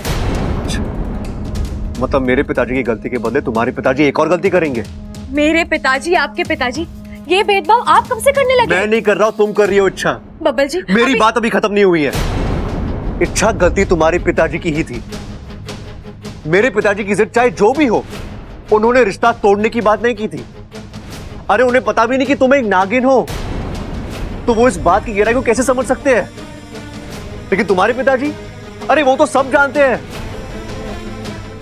S7: मतलब मेरे पिताजी की गलती के बदले तुम्हारे पिताजी एक और गलती करेंगे?
S5: मेरे पिताजी, आपके पिताजी, ये भेदभाव आप कब से करने लगे?
S7: मैं नहीं कर रहा हूँ, तुम कर रही हो इच्छा।
S5: बब्बल जी,
S7: मेरी बात अभी खत्म नहीं हुई है। इच्छा, गलती तुम्हारे पिताजी की ही थी। मेरे पिताजी की जिद चाहे जो भी हो, उन्होंने रिश्ता तोड़ने की बात नहीं की थी। अरे उन्हें पता भी नहीं कि तुम एक नागिन हो, तो वो इस बात की गहराई को कैसे समझ सकते हैं? लेकिन तुम्हारे पिताजी, अरे वो तो सब जानते हैं।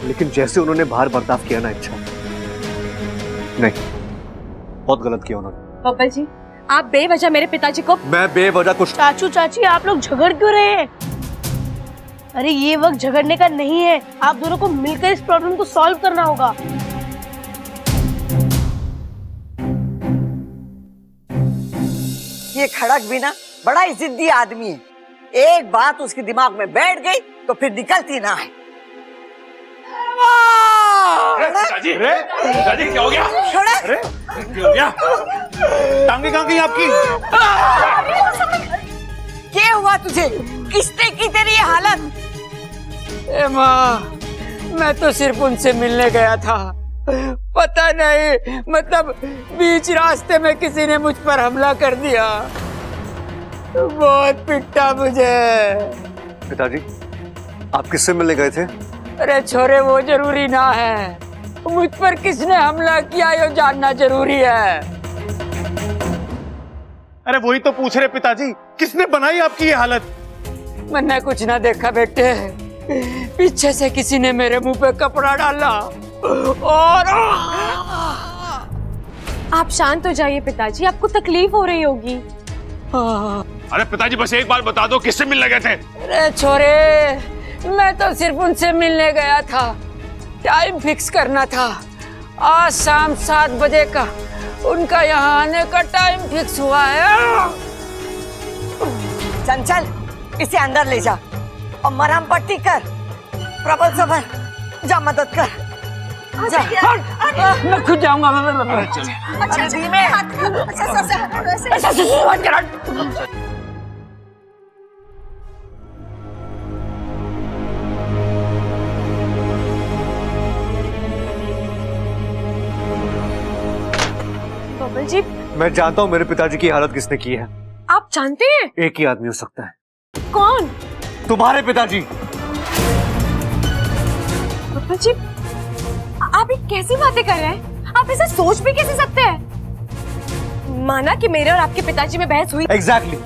S7: लेकिन जैसे उन्होंने बाहर बर्ताव किया ना इच्छा, नहीं, बहुत गलत किया उन्होंने।
S5: बब्बल जी, आप बेवजह मेरे पिताजी को।
S7: मैं बेवजह कुछ।
S8: चाचू चाची, आप लोग झगड़ क्यों रहे हैं? अरे ये वक्त झगड़ने का नहीं है, आप दोनों को मिलकर इस प्रॉब्लम को सॉल्व करना होगा।
S2: ये खड़क भी ना बड़ा ही जिद्दी आदमी है। एक बात उसके दिमाग में बैठ गई तो फिर निकलती ना है।
S4: पिताजी, पिताजी क्या हो गया?
S2: खड़क,
S4: क्या हो गया?
S3: टांगे कहाँ गई आपकी?
S2: क्या हुआ तुझे? किसने की तेरी ये हालत?
S6: ए माँ, मैं तो सिर्फ उनसे मिलने गया था। पता नहीं, मतलब बीच रास्ते में किसी ने मुझ पर हमला कर दिया। बहुत पिटा मुझे।
S7: पिताजी, आप किससे मिलने गए थे?
S6: अरे छोरे, वो जरूरी ना है। मुझ पर किसने हमला किया ये जानना जरूरी है।
S3: अरे वही तो पूछ रहे पिताजी, किसने बनाई आपकी ये हालत?
S6: मैंने कुछ ना देखा बेटे, पीछे से किसी ने मेरे मुंह पे कपड़ा डाला और
S5: आप शांत हो जाइए पिताजी, आपको तकलीफ हो रही होगी।
S4: अरे पिताजी बस एक बार बता दो, किससे मिलने गए थे?
S6: अरे छोरे, मैं तो सिर्फ उनसे मिलने गया था, टाइम फिक्स करना था। आज शाम 7 बजे का उनका यहाँ आने का टाइम फिक्स हुआ है।
S2: चंचल, इसे अंदर ले जा और मरहम पट्टी कर। प्रबल सबर, जा मदद कर। जा।
S6: मैं खुद जाऊंगा।
S2: अच्छा धीमे।
S5: बबल जी,
S7: मैं जानता हूँ मेरे पिताजी की हालत किसने की है।
S5: आप जानते हैं?
S7: एक ही आदमी हो सकता है।
S5: कौन?
S7: तुम्हारे पिताजी।
S5: बबल जी, आप ये कैसी बातें कर रहे हैं? आप ऐसा सोच भी कैसे सकते हैं? माना कि मेरे और आपके पिताजी में बहस हुई।
S7: एग्जैक्टली,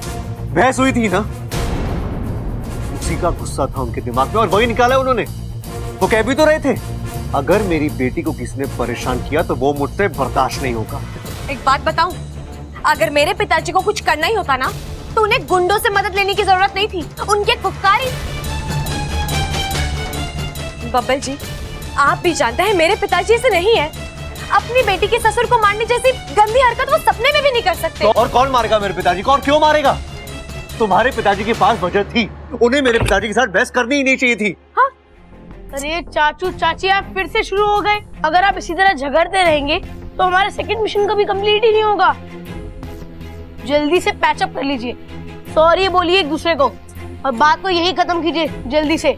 S7: बहस हुई थी ना, उसी का गुस्सा था उनके दिमाग में और वही निकाला उन्होंने। वो कह भी तो रहे थे, अगर मेरी बेटी को किसी ने परेशान किया तो वो मुझसे बर्दाश्त नहीं होगा।
S5: एक बात बताऊं, अगर मेरे पिताजी को कुछ करना ही होता ना, तो उन्हें गुंडों से मदद लेने की जरूरत नहीं थी, उनके फुफकारी। बब्बल जी, आप भी जानते हैं मेरे पिताजी ऐसे नहीं है। अपनी बेटी के ससुर को मारने जैसी गंदी हरकत वो सपने में भी नहीं कर सकते।
S7: तो और कौन मारेगा मेरे पिताजी को, और क्यों मारेगा? तुम्हारे पिताजी के पास वजह थी, उन्हें मेरे पिताजी के साथ बहस करनी ही नहीं चाहिए थी।
S5: हाँ?
S8: अरे चाचू चाची, आप फिर से शुरू हो गए। अगर आप इसी तरह झगड़ते रहेंगे तो हमारा सेकंड मिशन कभी कंप्लीट ही नहीं होगा। जल्दी से पैचअप कर लीजिए, सॉरी बोलिए एक दूसरे को और बात को यही खत्म कीजिए जल्दी से।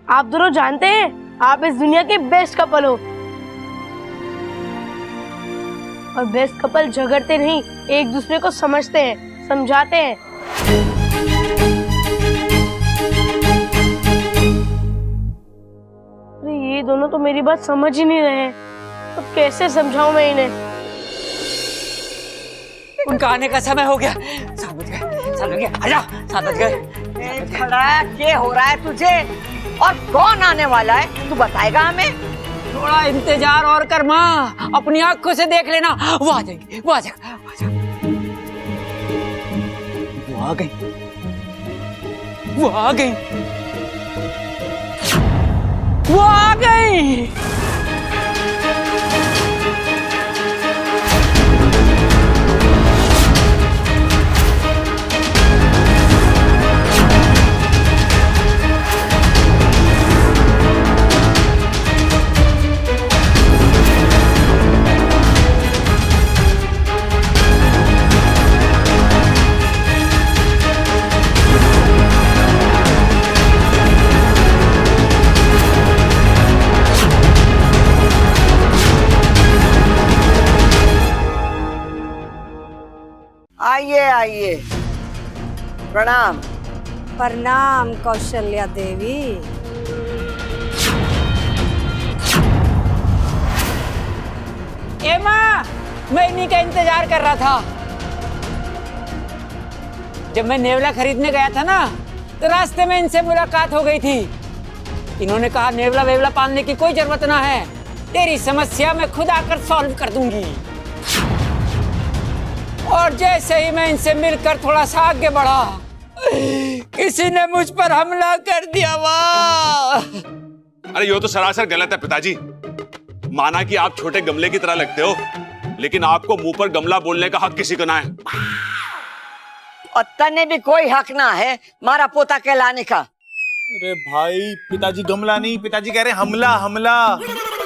S8: आप दोनों जानते हैं आप इस दुनिया के बेस्ट कपल हो, और बेस्ट कपल झगड़ते नहीं, एक दूसरे को समझते हैं, समझाते हैं। अरे ये दोनों तो मेरी बात समझ ही नहीं रहे हैं, तो कैसे समझाऊं मैं इन्हें?
S6: उनका आने का समय हो गया। 7 बज गए, आजा, 7 बज गए।
S2: खड़ा क्या हो रहा है तुझे, और कौन आने वाला है तू बताएगा हमें?
S6: थोड़ा इंतजार और कर माँ, अपनी आंखों से देख लेना, वो आ जाएगी, वो आ जाएगा। वो आ गई, वो आ गई, वो आ गई।
S2: आइए आइए, प्रणाम।
S1: प्रणाम कौशल्या देवी।
S6: ए माँ, मैं इन्हीं का इंतजार कर रहा था। जब मैं नेवला खरीदने गया था ना, तो रास्ते में इनसे मुलाकात हो गई थी। इन्होंने कहा नेवला वेवला पालने की कोई जरूरत ना है, तेरी समस्या मैं खुद आकर सॉल्व कर दूंगी। और जैसे ही मैं इनसे मिलकर थोड़ा सा आगे बढ़ा, किसी ने मुझ पर हमला कर दिया। वाह!
S4: अरे ये तो सरासर गलत है पिताजी। माना कि आप छोटे गमले की तरह लगते हो, लेकिन आपको मुंह पर गमला बोलने का हक किसी को ना है।
S2: और तने भी कोई हक ना है मारा पोता कहलाने का।
S3: अरे भाई, पिताजी गमला नहीं, पिताजी कह रहे हमला हमला।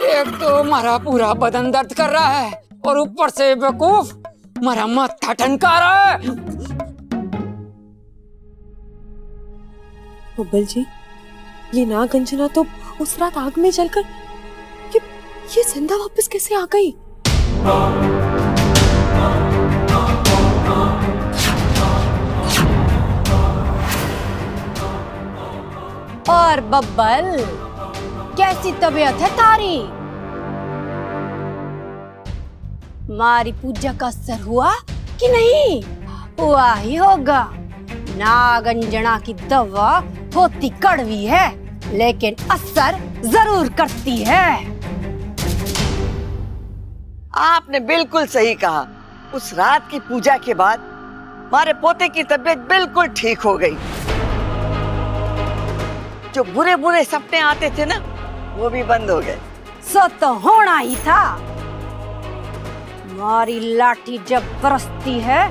S6: एक तो हमारा पूरा बदन दर्द कर रहा है और ऊपर से बेवकूफ हमारा माथा ठनका रहा है।
S5: बब्बल जी, ये नागंजना तो उस रात आग में जलकर ये जिंदा वापस कैसे आ गई?
S8: और बब्बल, कैसी तबीयत है तारी? मारी पूजा का असर हुआ कि नहीं? हुआ ही होगा। नागंजना की दवा होती कड़वी है, लेकिन असर जरूर करती है।
S2: आपने बिल्कुल सही कहा। उस रात की पूजा के बाद हमारे पोते की तबीयत बिल्कुल ठीक हो गई। जो बुरे बुरे सपने आते थे ना, वो भी बंद हो गए।
S8: सो तो होना ही था। मारी लाठी जब बरसती है,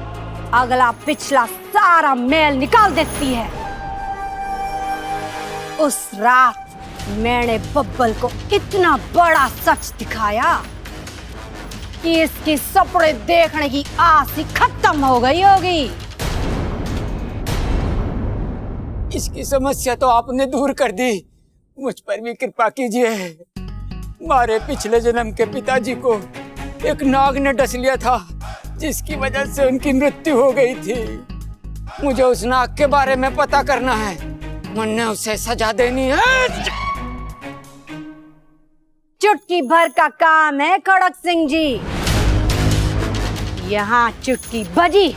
S8: अगला पिछला सारा मैल निकाल देती है। उस रात मैंने बब्बल को इतना बड़ा सच दिखाया कि इसकी सपने देखने की आस ही खत्म हो गई होगी।
S6: इसकी समस्या तो आपने दूर कर दी, मुझ पर भी कृपा कीजिए। हमारे पिछले जन्म के पिताजी को एक नाग ने डस लिया था, जिसकी वजह से उनकी मृत्यु हो गई थी। मुझे उस नाग के बारे में पता करना है, वरना उसे सजा देनी है।
S8: चुटकी भर का काम है खड़क सिंह जी। यहाँ चुटकी बजी,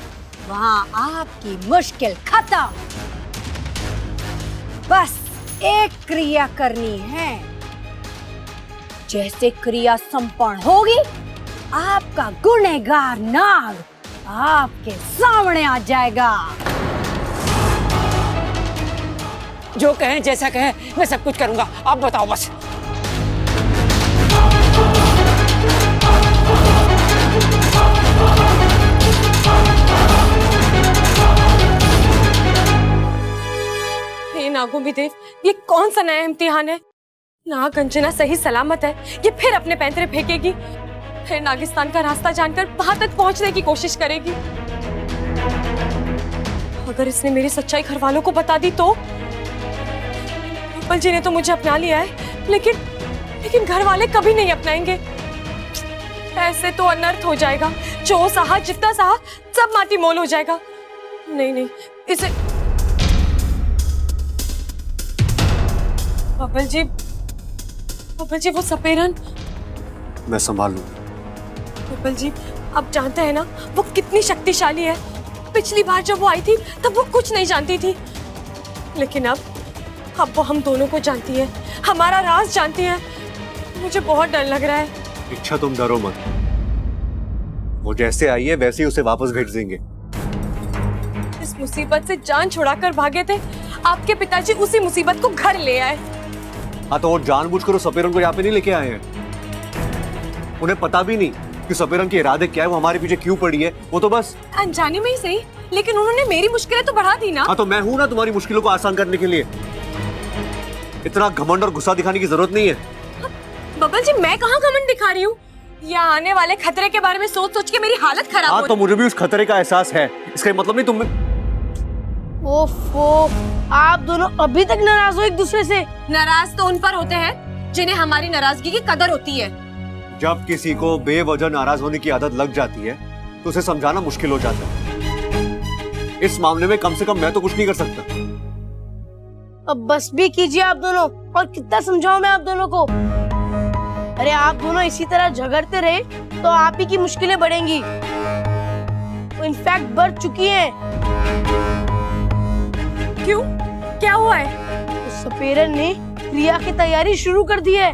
S8: वहाँ आपकी मुश्किल खत्म। बस एक क्रिया करनी है। जैसे क्रिया संपन्न होगी, आपका गुनहगार नाग आपके सामने आ जाएगा।
S6: जो कहें, जैसा कहें, मैं सब कुछ करूंगा। आप बताओ बस।
S5: हे नागों भी देव, ये कौन सा नया इम्तिहान है? नागंजना सही सलामत है, ये फिर अपने पैंतरे फेंकेगी, फिर नागिस्तान का रास्ता जानकर वहां तक पहुंचने की कोशिश करेगी। अगर इसने मेरी सच्चाई घर वालों को बता दी तो? बब्बल जी ने तो मुझे अपना लिया है, लेकिन घर वाले कभी नहीं अपनाएंगे। ऐसे तो अनर्थ हो जाएगा। जो सहा, जितना सहा, सब माटी मोल हो जाएगा। नहीं, इसे बब्बल जी वो सपेरन
S7: मैं संभाल लूं।
S5: बब्बल जी, आप जानते हैं ना वो कितनी शक्तिशाली है। पिछली बार जब वो आई थी तब वो कुछ नहीं जानती थी, लेकिन अब वो हम दोनों को जानती है, हमारा राज जानती है। मुझे बहुत डर लग रहा है।
S7: इच्छा, तुम डरो मत। वो जैसे आई है वैसे ही उसे वापस भेज देंगे।
S5: इस मुसीबत से जान छुड़ाकर भागे थे, आपके पिताजी उसी मुसीबत को घर ले आए।
S7: हाँ, तो वो जानबूझकर उस सपेरन को यहाँ पे नहीं लेके आए हैं। उन्हें पता भी नहीं कि सपेरन के इरादे क्या है, वो हमारे पीछे क्यों पड़ी है। वो तो बस
S5: अनजाने में ही सही, लेकिन उन्होंने मेरी मुश्किलें तो बढ़ा दी ना।
S7: हाँ, तो मैं हूं ना तुम्हारी मुश्किलों को आसान करने के लिए। इतना घमंड और गुस्सा दिखाने की जरूरत नहीं है।
S5: बब्बल जी, मैं कहाँ घमंड दिखा रही हूँ? या आने वाले खतरे के बारे में सोच सोच के मेरी हालत खराब
S7: हाँ, तो मुझे भी उस खतरे का एहसास है। इसका मतलब नहीं तुम।
S8: ओफो, आप दोनों अभी तक नाराज हो एक दूसरे से?
S5: नाराज तो उन पर होते हैं जिन्हें हमारी नाराजगी की कदर होती है।
S7: जब किसी को बेवजह नाराज होने की आदत लग जाती है तो उसे समझाना मुश्किल हो जाता है। इस मामले में कम से कम मैं तो कुछ नहीं कर सकता।
S8: अब बस भी कीजिए आप दोनों। और कितना समझाऊं मैं आप दोनों को? अरे आप दोनों इसी तरह झगड़ते रहे तो आप ही की मुश्किलें बढ़ेंगी, इनफैक्ट बढ़ चुकी हैं।
S5: क्यों? क्या हुआ है?
S8: उस सपेरन ने क्रिया की तैयारी शुरू कर दी है।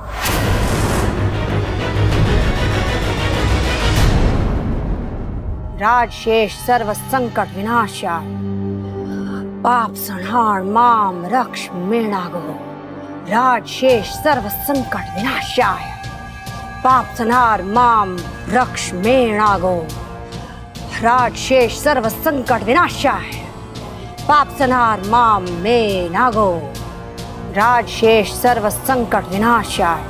S8: राजशेष सर्व संकट विनाशाय, पाप संहार माम रक्ष मेणागो। राजशेष सर्व संकट विनाशाय, पाप संहार माम रक्ष मेणागो। राजशेष सर्व संकट विनाशाय, पाप संहार माम मेणागो। राजशेष सर्व संकट विनाशाय,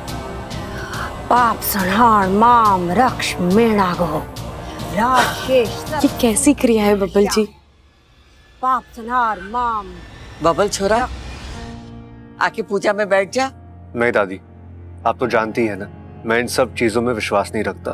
S8: पाप संहार माम रक्ष मेणागो। राजशेष
S5: ये कैसी क्रिया है बब्बल जी?
S8: पाप संहार माम।
S2: बबल छोरा, आके पूजा में बैठ जा।
S7: नहीं दादी, आप तो जानती है ना, मैं इन सब चीजों में विश्वास नहीं रखता।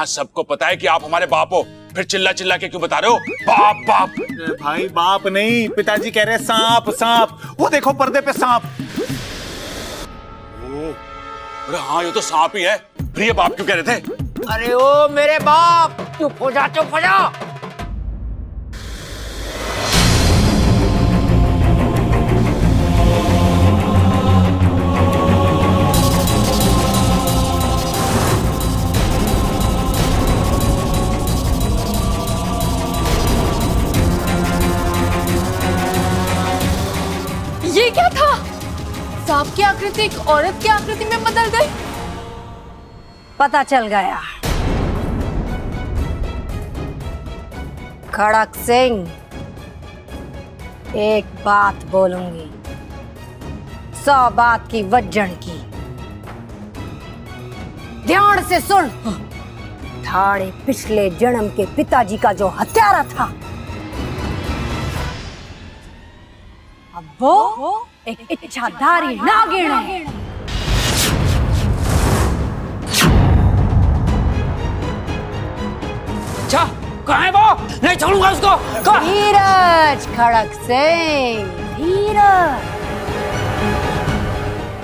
S4: यहाँ सबको पता है कि आप हमारे बाप हो, फिर चिल्ला चिल्ला के क्यों बता रहे हो बाप बाप?
S3: भाई बाप नहीं, पिताजी कह रहे हैं सांप सांप, वो देखो पर्दे पे सांप।
S4: अरे हाँ, ये तो सांप ही है। फिर ये बाप क्यों कह रहे थे?
S6: अरे ओ मेरे बाप, चुप हो जा, चुप हो जा।
S5: ये क्या था? सांप की आकृति एक औरत की आकृति में बदल गई।
S1: पता चल गया। खड़क सिंह, एक बात बोलूंगी, 100 बात की वज्जन की। ध्यान से सुन। थारे पिछले जन्म के पिताजी का जो हत्यारा था, अब वो एक इच्छाधारी नागिन है।
S6: अच्छा, कहाँ है वो? नहीं छोड़ूंगा उसको।
S1: धीरज खड़क सिंह, धीरज।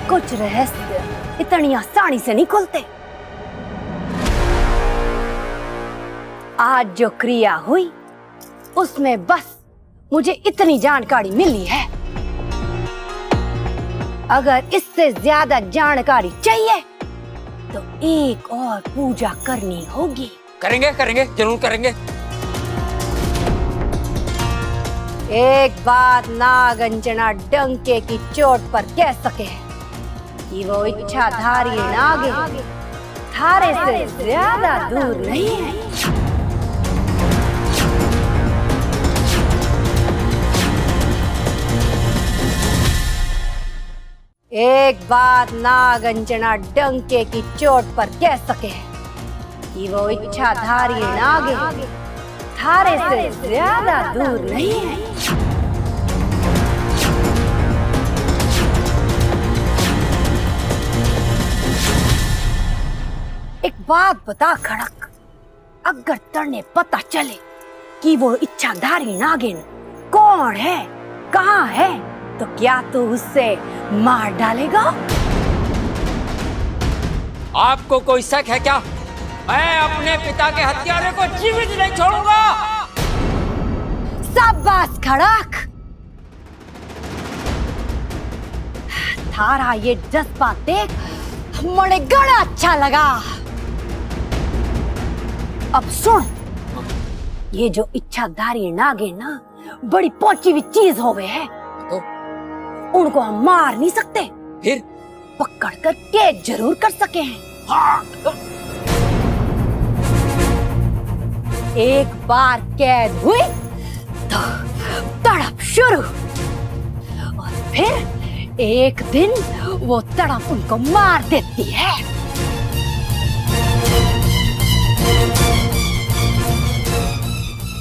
S1: कुछ रहस्य इतनी आसानी से नहीं खुलते। आज जो क्रिया हुई उसमें बस मुझे इतनी जानकारी मिली है। अगर इससे ज्यादा जानकारी चाहिए तो एक और पूजा करनी होगी।
S6: करेंगे करेंगे, जरूर करेंगे।
S1: एक बात नागंजना डंके की चोट पर कह सके कि वो इच्छाधारी नागिन थारे से ज्यादा दूर नहीं है। एक बात नागंजना डंके की चोट पर कह सके कि वो इच्छाधारी नागिन थारे से ज्यादा दूर नहीं है। एक बात बता खड़क, अगर तने पता चले कि वो इच्छाधारी नागिन कौन है, कहाँ है, तो क्या तू उससे मार डालेगा?
S6: आपको कोई शक है क्या? मैं अपने पिता के हत्यारे को जीवित नहीं छोड़ूंगा।
S1: शाबाश खड़क, थारा ये जज्बा देख मुझे बड़ा अच्छा लगा। अब सुन, ये जो इच्छाधारी नागिन ना बड़ी पहुंची हुई चीज हो गए है, तो उनको हम मार नहीं सकते,
S6: फिर
S1: पकड़ कर कैद जरूर कर सके हैं।
S6: हाँ।
S1: एक बार कैद हुई तो तड़प शुरू, और फिर एक दिन वो तड़प उनको मार देती है।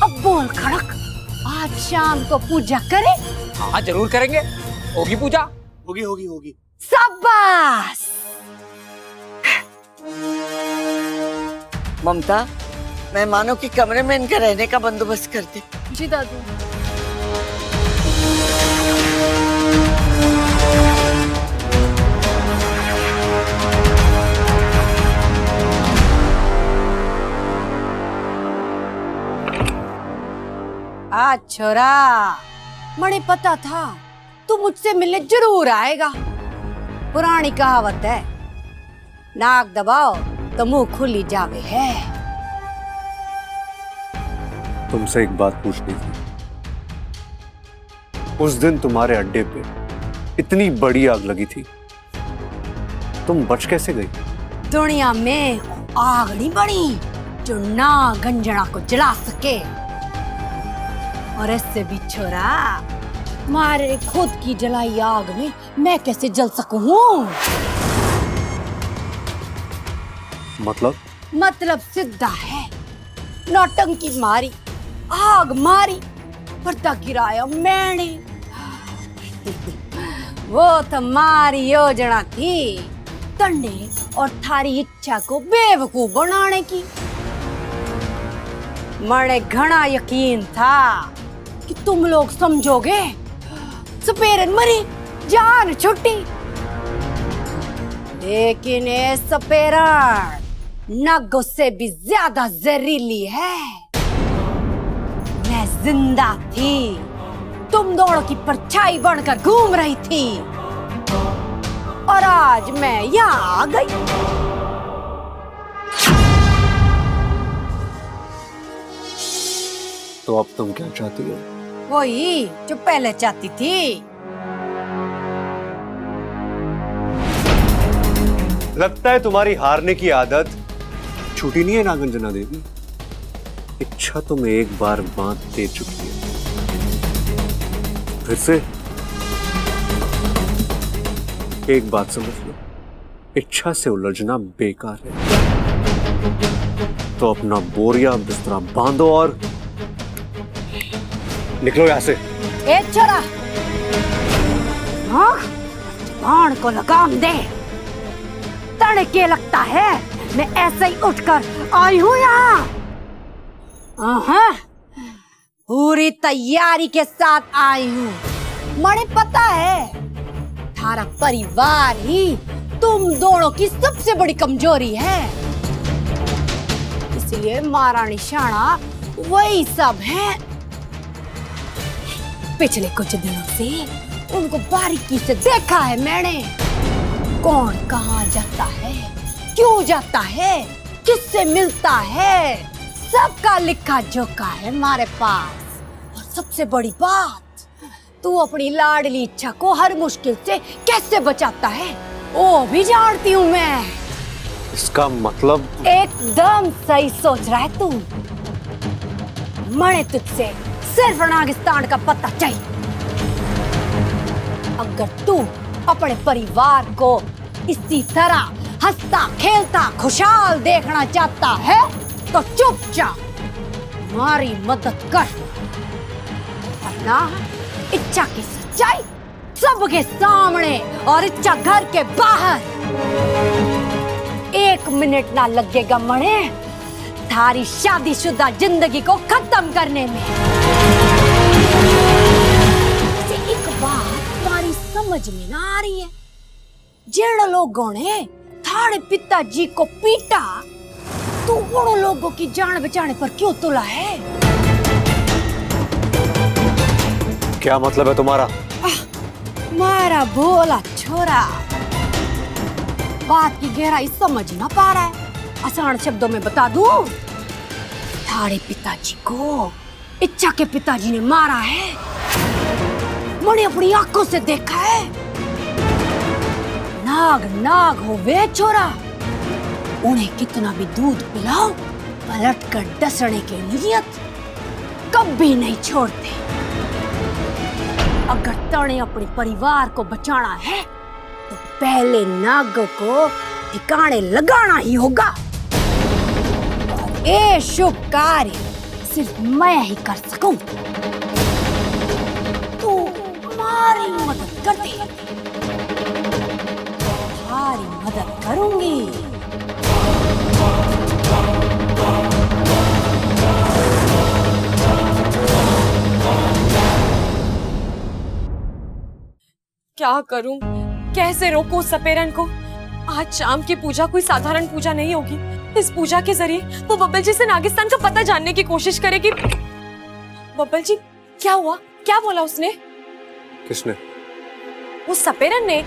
S1: अब बोल खड़क, आज शाम को पूजा करें?
S6: हाँ जरूर करेंगे, होगी पूजा।
S4: होगी होगी होगी।
S1: शाबाश।
S2: ममता, मेहमानों के कमरे में इनके रहने का बंदोबस्त कर दे।
S5: जी दादू।
S1: आज छोरा, मुझे पता था तू मुझसे मिलने जरूर आएगा। पुरानी कहावत है, नाक दबाओ तो मुंह खुली जावे है।
S7: तुमसे एक बात पूछनी थी। उस दिन तुम्हारे अड्डे पे इतनी बड़ी आग लगी थी, तुम बच कैसे गई?
S1: दुनिया में आग नहीं बनी जो नागंजना को जला सके। और इससे भी छोरा, मारे खुद की जलाई आग में मैं कैसे जल सकूं? मतलब सीधा है, नौटंकी मारी, आग मारी, पर्दा गिराया मैंने। वो तुम्हारी योजना थी, तन्ने और थारी इच्छा को बेवकूफ बनाने की।
S8: मने घना यकीन था कि तुम लोग समझोगे। सपेरन मरी, जान छुट्टी। लेकिन ये सपेरन नागों से भी ज्यादा जहरीली है। मैं जिंदा थी, तुम दोनों की परछाई बनकर घूम रही थी, और आज मैं यहाँ आ गई।
S7: तो अब तुम क्या चाहती हो?
S8: वही जो पहले चाहती थी।
S7: लगता है तुम्हारी हारने की आदत छूटी नहीं है नागार्जुना देवी। इच्छा तुम्हें एक बार बांध दे चुकी है, फिर से एक बात समझ लो, इच्छा से उलझना बेकार है। तो अपना बोरिया बिस्तरा बांधो और निकलो यहां से।
S8: ए छोरा, हाँ, बाण को लगाम दे। तड़के लगता है मैं ऐसे ही उठकर आई हूँ यहाँ। पूरी तैयारी के साथ आई हूँ। मुझे पता है थारा परिवार ही तुम दोनों की सबसे बड़ी कमजोरी है, इसलिए मारा निशाना वही सब है। पिछले कुछ दिनों से उनको बारीकी से देखा है मैंने। कौन कहाँ जाता है, क्यों जाता है, किससे मिलता है, सबका लिखा जोखा है हमारे पास। और सबसे बड़ी बात, तू अपनी लाडली इच्छा को हर मुश्किल से कैसे बचाता है वो भी जानती हूँ मैं।
S7: इसका मतलब?
S8: एकदम सही सोच रहा है तू। मणे तुझसे सिर्फ नागिस्तान का पता चाहिए। अगर तू अपने परिवार को इसी तरह हंसता खेलता खुशहाल देखना चाहता है तो चुपचाप हमारी मदद कर, वरना इच्छा की सच्चाई सबके सामने और इच्छा घर के बाहर। 1 मिनट ना लगेगा मणे थारी शादीशुदा जिंदगी को खत्म करने में। एक बात तुम्हारी समझ में ना आ रही है, जिन लोगों ने थारे पिताजी को पीटा तो उन लोगों की जान बचाने पर क्यों तुला है?
S7: क्या मतलब है तुम्हारा?
S8: मारा भोला छोरा बात की गहराई समझ ना पा रहा है। आसान शब्दों में बता दूं, थारे पिताजी को इच्छा के पिताजी ने मारा है। मैंने अपनी आंखों से देखा है। नाग नाग हो वे छोरा, उन्हें कितना भी दूध पिलाओ पलट कर डसने की नियत कभी नहीं छोड़ते। अगर तने अपने परिवार को बचाना है तो पहले नागों को ठिकाने लगाना ही होगा। ये शुभ कार्य सिर्फ मैं ही कर सकूं। तू हमारी मदद कर दे, तुम्हारी मदद करूंगी।
S5: क्या करूं, कैसे रोकूं सपेरन को? आज शाम की पूजा कोई साधारण पूजा नहीं होगी। इस पूजा के जरिए वो बब्बल जी से नागिस्तान का पता जानने की कोशिश करेगी। बब्बल जी, क्या हुआ? क्या बोला उसने?
S7: किसने?
S5: उस सपेरन ने।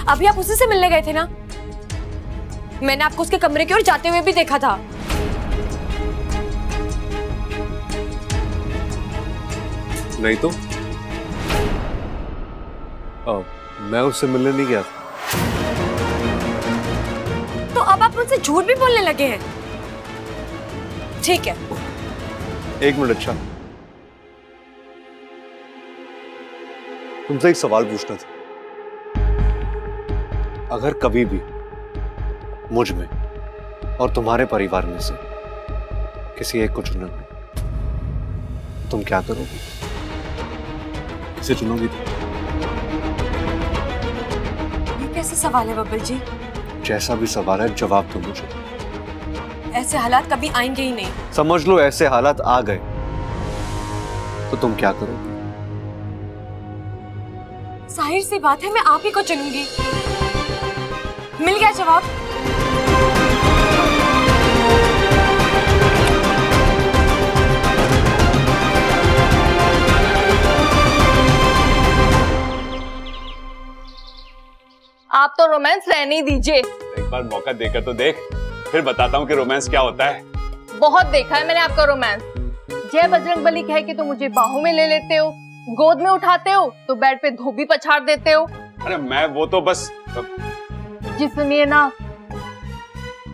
S5: अभी आप उसी से मिलने गए थे ना? मैंने आपको उसके कमरे की ओर जाते हुए भी देखा था।
S7: नहीं तो मैं उससे मिलने नहीं गया था।
S5: तो अब आप मुझसे झूठ भी बोलने लगे हैं। ठीक है,
S7: 1 मिनट। अच्छा, तुमसे एक सवाल पूछना था। अगर कभी भी मुझ में और तुम्हारे परिवार में से किसी एक को चुनना है, तुम क्या करोगी? किसे चुनोगी?
S5: ये कैसे सवाल है बब्बल जी?
S7: जैसा भी सवाल है, जवाब दो मुझे।
S5: ऐसे हालात कभी आएंगे ही नहीं।
S7: समझ लो ऐसे हालात आ गए तो तुम क्या करोगे?
S5: जाहिर सी बात है, मैं आप ही को चुनूंगी। मिल गया जवाब।
S1: आप तो रोमांस रहने ही दीजिए।
S4: एक बार मौका देकर तो देख, फिर बताता हूँ कि रोमांस क्या होता है।
S1: बहुत देखा है मैंने आपका रोमांस। जय बजरंगबली कहे कि तो मुझे बाहों में ले लेते हो, गोद में उठाते हो तो बेड पे धोबी पछाड़ देते हो।
S4: अरे मैं वो तो बस
S1: जी सुनिए ना,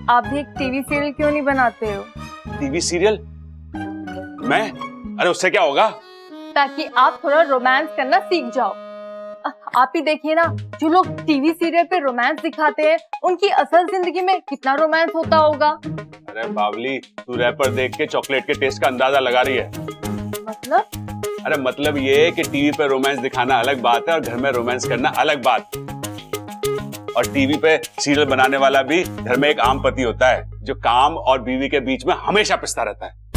S1: आप भी एक टीवी सीरियल क्यों नहीं बनाते हो?
S4: TV serial? मैं? अरे उससे क्या होगा?
S1: ताकि आप थोड़ा रोमांस करना सीख जाओ। आप ही देखिए ना, जो लोग टीवी सीरियल पे रोमांस दिखाते हैं उनकी असल जिंदगी में कितना रोमांस होता होगा।
S4: अरे बावली, तू रैपर देख के चॉकलेट के टेस्ट का अंदाजा लगा रही है।
S1: मतलब?
S4: अरे मतलब ये कि टीवी पे रोमांस दिखाना अलग बात है और घर में रोमांस करना अलग बात। और टीवी पे सीरियल बनाने वाला भी घर में एक आम पति होता है जो काम और बीवी के बीच में हमेशा पिसता रहता है।